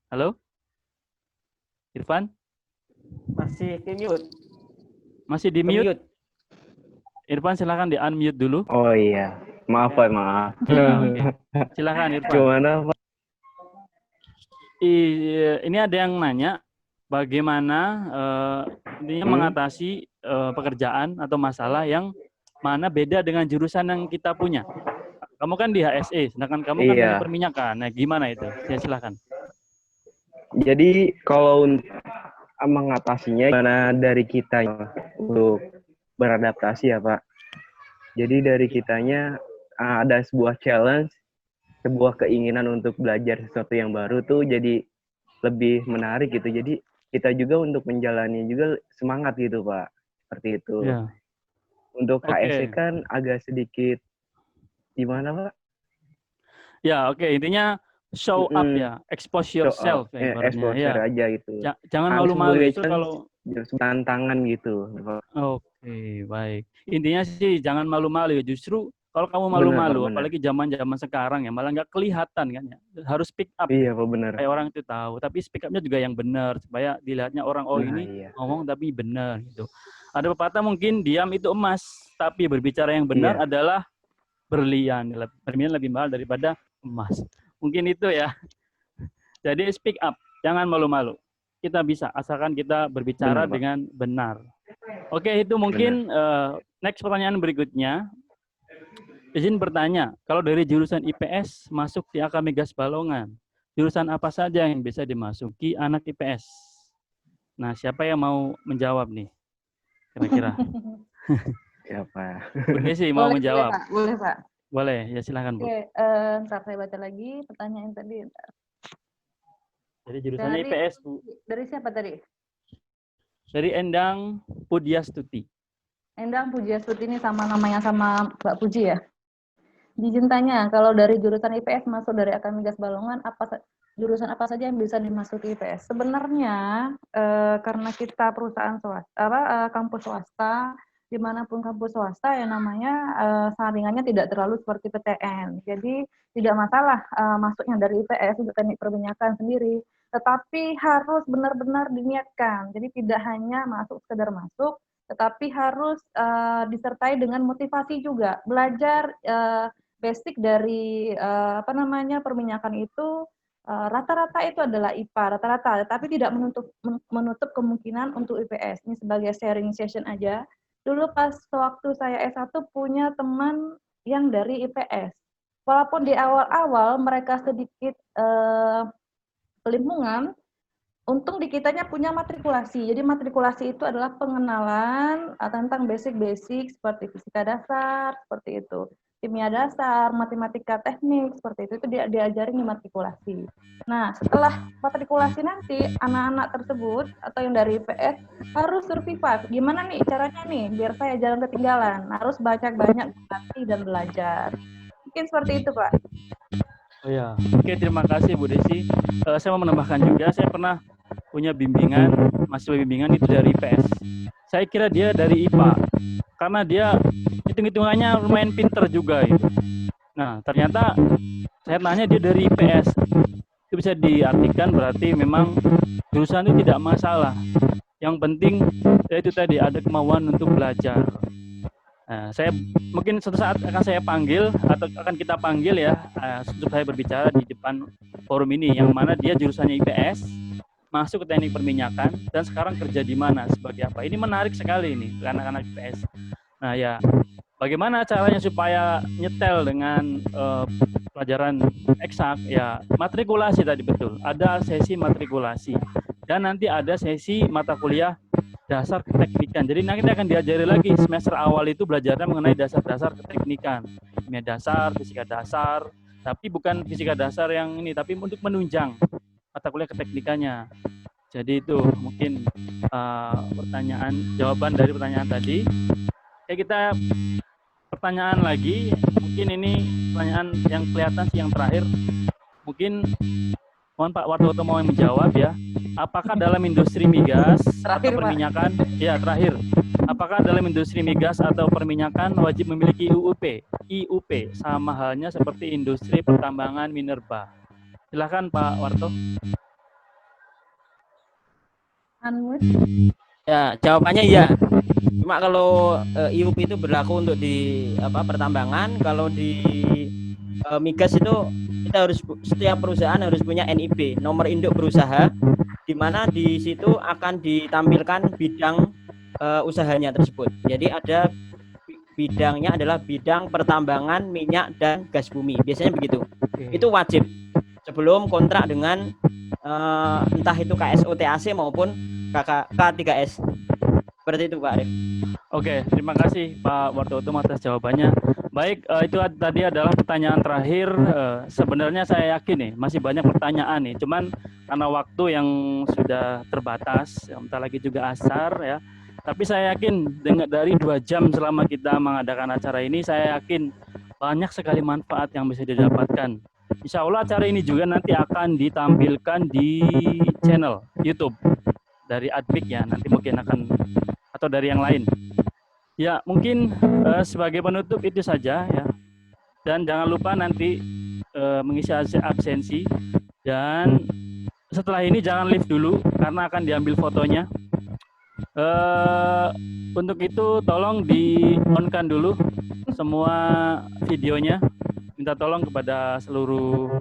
Halo? Irfan? Masih di mute. Masih di mute? Irfan silakan di unmute dulu. Oh iya, maaf Pak, maaf. Oke. Silakan Irfan. Gimana Pak? Ini ada yang nanya bagaimana intinya mengatasi pekerjaan atau masalah yang mana beda dengan jurusan yang kita punya. Kamu kan di HSE, sedangkan kamu kan di perminyakan. Nah, gimana itu? Ya silakan. Jadi kalau mengatasinya gimana dari kita untuk beradaptasi ya Pak. Jadi dari kitanya ada sebuah challenge, sebuah keinginan untuk belajar sesuatu yang baru tuh jadi lebih menarik gitu. Jadi kita juga untuk menjalani juga semangat gitu Pak. Seperti itu. Ya. Untuk HSE kan agak sedikit gimana Pak? Ya oke, intinya show up ya, expose yourself. Exposure aja gitu. Jangan malu-malu itu kalau tantangan gitu. Oke, baik. Intinya sih jangan malu-malu ya. Justru kalau kamu malu-malu, apalagi zaman-zaman sekarang ya, malah nggak kelihatan kan ya. Harus speak up. Iya, Pak, benar. Kayak orang itu tahu, tapi speak up-nya juga yang benar supaya dilihatnya orang ini ngomong tapi benar gitu. Ada pepatah mungkin diam itu emas, tapi berbicara yang benar adalah berlian. Berlian lebih mahal daripada emas. Mungkin itu ya. Jadi speak up, jangan malu-malu. Kita bisa, asalkan kita berbicara dengan benar. Oke, itu mungkin next pertanyaan berikutnya. Izin bertanya, kalau dari jurusan IPS masuk di AK Migas Balongan, jurusan apa saja yang bisa dimasuki anak IPS? Nah, siapa yang mau menjawab nih? Kira-kira. Siapa? Bu Desi mau menjawab. Boleh, Pak. Boleh, ya silakan Bu. Oke, ntar saya baca lagi pertanyaan tadi. Jadi jurusannya IPS, Bu. Dari siapa tadi? Dari Endang Pudiastuti. Endang Pudiastuti ini sama namanya sama Mbak Puji ya? Izin tanya, kalau dari jurusan IPS masuk dari AK Migas Balongan, jurusan apa saja yang bisa dimasuki IPS? Sebenarnya karena kita perusahaan swasta, kampus swasta, dimanapun kampus swasta yang namanya saringannya tidak terlalu seperti PTN. Jadi tidak masalah masuknya dari IPS untuk teknik perminyakan sendiri, tetapi harus benar-benar diniatkan. Jadi tidak hanya sekedar masuk, tetapi harus disertai dengan motivasi juga. Belajar basic dari perminyakan itu rata-rata itu adalah IPA, rata-rata, tapi tidak menutup kemungkinan untuk IPS. Ini sebagai sharing session aja. Dulu pas waktu saya S1 punya teman yang dari IPS. Walaupun di awal-awal mereka sedikit kelimpungan, untung di kitanya punya matrikulasi. Jadi matrikulasi itu adalah pengenalan tentang basic-basic seperti fisika dasar, seperti itu. Kimia dasar, matematika teknik, seperti itu diajarin di matrikulasi. Nah, setelah matrikulasi nanti, anak-anak tersebut atau yang dari IPS harus survive. Gimana nih caranya nih, biar saya jangan ketinggalan. Harus banyak-banyak berlatih dan belajar. Mungkin seperti itu, Pak. Oh ya, oke, terima kasih Bu Desi. Saya mau menambahkan juga, saya pernah punya bimbingan, mahasiswa bimbingan itu dari IPS. Saya kira dia dari IPA, karena dia hitung-hitungannya lumayan pinter juga itu. Nah, ternyata saya tanya dia dari IPS. Itu bisa diartikan berarti memang jurusan itu tidak masalah. Yang penting itu tadi ada kemauan untuk belajar. Nah, saya mungkin suatu saat akan saya panggil atau akan kita panggil ya untuk saya berbicara di depan forum ini, yang mana dia jurusannya IPS, masuk ke teknik perminyakan dan sekarang kerja di mana sebagai apa. Ini menarik sekali ini ke anak-anak IPS. Nah ya, bagaimana caranya supaya nyetel dengan pelajaran eksak? Ya, matrikulasi tadi betul. Ada sesi matrikulasi dan nanti ada sesi mata kuliah dasar keteknikan. Jadi nanti akan diajari lagi semester awal itu belajarnya mengenai dasar-dasar keteknikan, kimia dasar, fisika dasar. Tapi bukan fisika dasar yang ini, tapi untuk menunjang mata kuliah keteknikannya. Jadi itu mungkin jawaban dari pertanyaan tadi. Oke, kita pertanyaan lagi. Mungkin ini pertanyaan yang kelihatan sih yang terakhir. Mungkin mohon Pak Wartoto mau menjawab ya. Apakah dalam industri migas atau perminyakan, ya terakhir, apakah dalam industri migas atau perminyakan wajib memiliki IUP sama halnya seperti industri pertambangan minerba? Silakan Pak Warto. Ya, jawabannya iya. Cuma kalau IUP itu berlaku untuk di pertambangan, kalau di migas itu kita harus, setiap perusahaan harus punya NIB, nomor induk berusaha, di mana di situ akan ditampilkan bidang usahanya tersebut. Jadi ada bidangnya adalah bidang pertambangan minyak dan gas bumi. Biasanya begitu. Itu wajib sebelum kontrak dengan entah itu KSO TAC maupun K3S. Seperti itu Pak Arif. Oke, terima kasih Pak Wartotum atas jawabannya. Baik, itu tadi adalah pertanyaan terakhir. Sebenarnya saya yakin nih masih banyak pertanyaan nih, cuman karena waktu yang sudah terbatas, bentar lagi juga asar ya. Tapi saya yakin dari 2 jam selama kita mengadakan acara ini, saya yakin banyak sekali manfaat yang bisa didapatkan. Insya Allah acara ini juga nanti akan ditampilkan di channel YouTube dari Adpik ya, nanti mungkin akan, atau dari yang lain. Ya, mungkin sebagai penutup itu saja ya. Dan jangan lupa nanti mengisi absensi, dan setelah ini jangan leave dulu karena akan diambil fotonya. Untuk itu tolong di-on-kan dulu semua videonya. Minta tolong kepada seluruh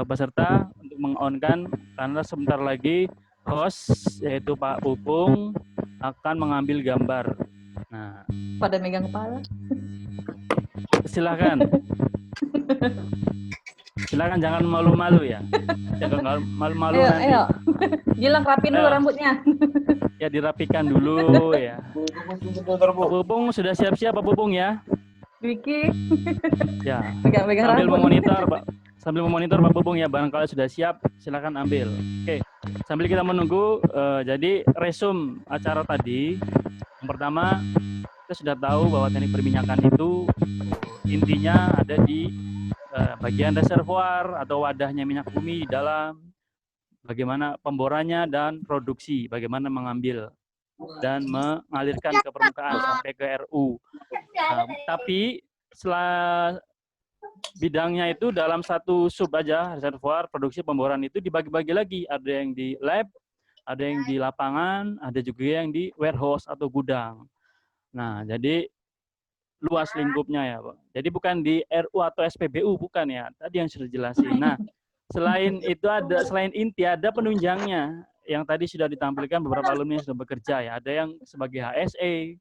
peserta untuk meng-on-kan karena sebentar lagi host yaitu Pak Pupung akan mengambil gambar. Nah, pada megang kepala. Silakan. Silakan, jangan malu-malu ya. Jangan malu-malu nanti. Ayo. Gilang rapin dulu rambutnya. Ya dirapikan dulu ya. Pak Pupung sudah siap-siap Pak Pupung ya? Vicky. Ya. Pegang sambil rambut. memonitor Pak. Sambil memonitor Pak Pupung ya, barangkali sudah siap, silakan ambil. Oke. Sambil kita menunggu, jadi resume acara tadi. Yang pertama, kita sudah tahu bahwa teknik perminyakan itu intinya ada di bagian reservoir atau wadahnya minyak bumi di dalam, bagaimana pemborannya dan produksi, bagaimana mengambil dan mengalirkan ke permukaan sampai ke RU. Tapi setelah bidangnya itu dalam satu sub aja, reservoir, produksi, pemboran itu dibagi-bagi lagi. Ada yang di lab, ada yang di lapangan, ada juga yang di warehouse atau gudang. Nah, jadi luas lingkupnya ya, Pak. Jadi bukan di RU atau SPBU, bukan ya. Tadi yang sudah jelasin. Nah, selain itu selain inti ada penunjangnya yang tadi sudah ditampilkan beberapa alumni yang sudah bekerja ya. Ada yang sebagai HSE,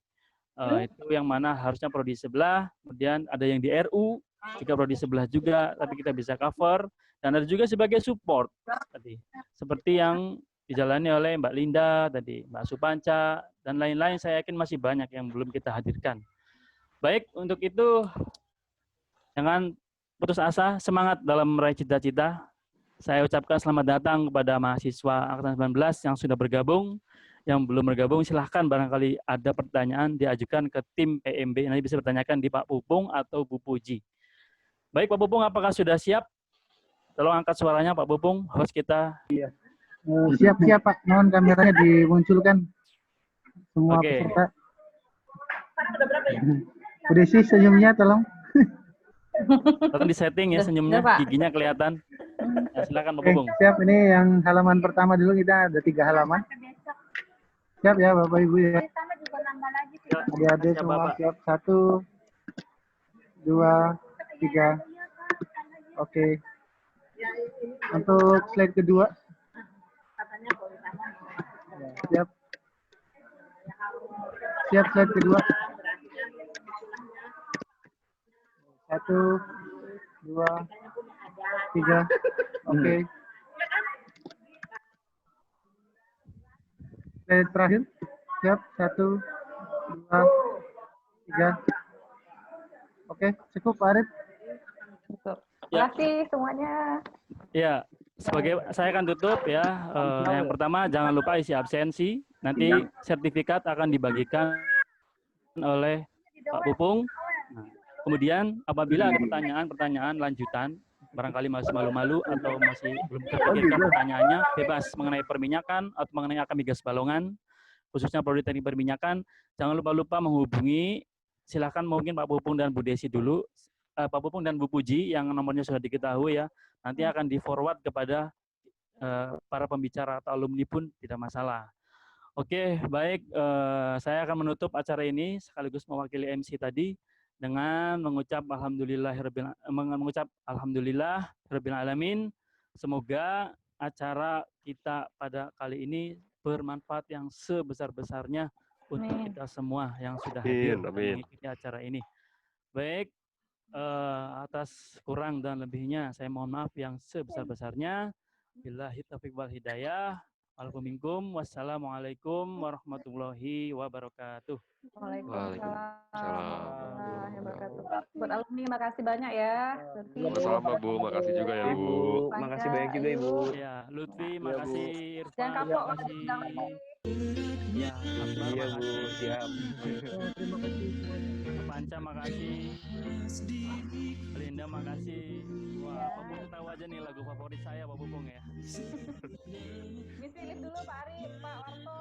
itu yang mana harusnya prodi sebelah, kemudian ada yang di RU, juga prodi sebelah juga, tapi kita bisa cover, dan ada juga sebagai support tadi, seperti yang dijalani oleh Mbak Linda tadi, Mbak Supanca, dan lain-lain. Saya yakin masih banyak yang belum kita hadirkan. Baik, untuk itu jangan putus asa, semangat dalam meraih cita-cita. Saya ucapkan selamat datang kepada mahasiswa angkatan 19 yang sudah bergabung. Yang belum bergabung silahkan, barangkali ada pertanyaan diajukan ke tim PMB, nanti bisa bertanyakan di Pak Pupung atau Bu Puji. Baik Pak Pupung, apakah sudah siap? Tolong angkat suaranya Pak Pupung, host kita. Iya. Siap Pak, mohon kameranya dimunculkan semua peserta. Udah sih senyumnya, tolong. Tolong di setting ya senyumnya, giginya kelihatan. Ya, silakan Pak Pupung. Siap, ini yang halaman pertama dulu, kita ada 3 halaman. Siap ya Bapak Ibu ya. Adik-adik semua siap. 1, 2, 3. Oke. Untuk slide kedua. Siap. Siap slide kedua. 1, 2, 3. Oke. Slide terakhir. Siap. 1, 2, 3. Oke, cukup Pak Arif. Terima kasih semuanya. Ya, sebagai saya akan tutup ya. Yang pertama jangan lupa isi absensi. Nanti sertifikat akan dibagikan oleh Pak Pupung. Nah, kemudian apabila ada pertanyaan lanjutan, barangkali masih malu-malu atau masih belum terpikirkan pertanyaannya, bebas mengenai perminyakan atau mengenai Akamigas Balongan, khususnya Prodi Teknik Perminyakan, jangan lupa menghubungi, silakan mungkin Pak Pupung dan Bu Desi dulu, Pak Pupung dan Bu Puji yang nomornya sudah diketahui ya, nanti akan di-forward kepada para pembicara atau alumni pun tidak masalah. Oke, baik, saya akan menutup acara ini sekaligus mewakili MC tadi dengan mengucap alhamdulillahirabbil alamin. Semoga acara kita pada kali ini bermanfaat yang sebesar-besarnya untuk kita semua yang sudah hadir dan mengikuti acara ini. Baik, atas kurang dan lebihnya saya mohon maaf yang sebesar-besarnya. Billahi taufiq wal hidayah. Wassalamualaikum warahmatullahi wabarakatuh. Waalaikumsalam warahmatullahi wabarakatuh. Buat alumni makasih banyak ya. Sama-sama Bu, makasih juga ya Bu. Makasih banyak juga Ibu. Ya, Lutfi makasih, Irfan Jangan kapok makasih. Ya, Akbar Iya Bu, makasih. siap. Panca makasih. Linda makasih. Wah, Pak Pupung tahu aja nih lagu favorit saya Pak Pupung ya. Misi lift dulu Pak Arif, Pak Warto.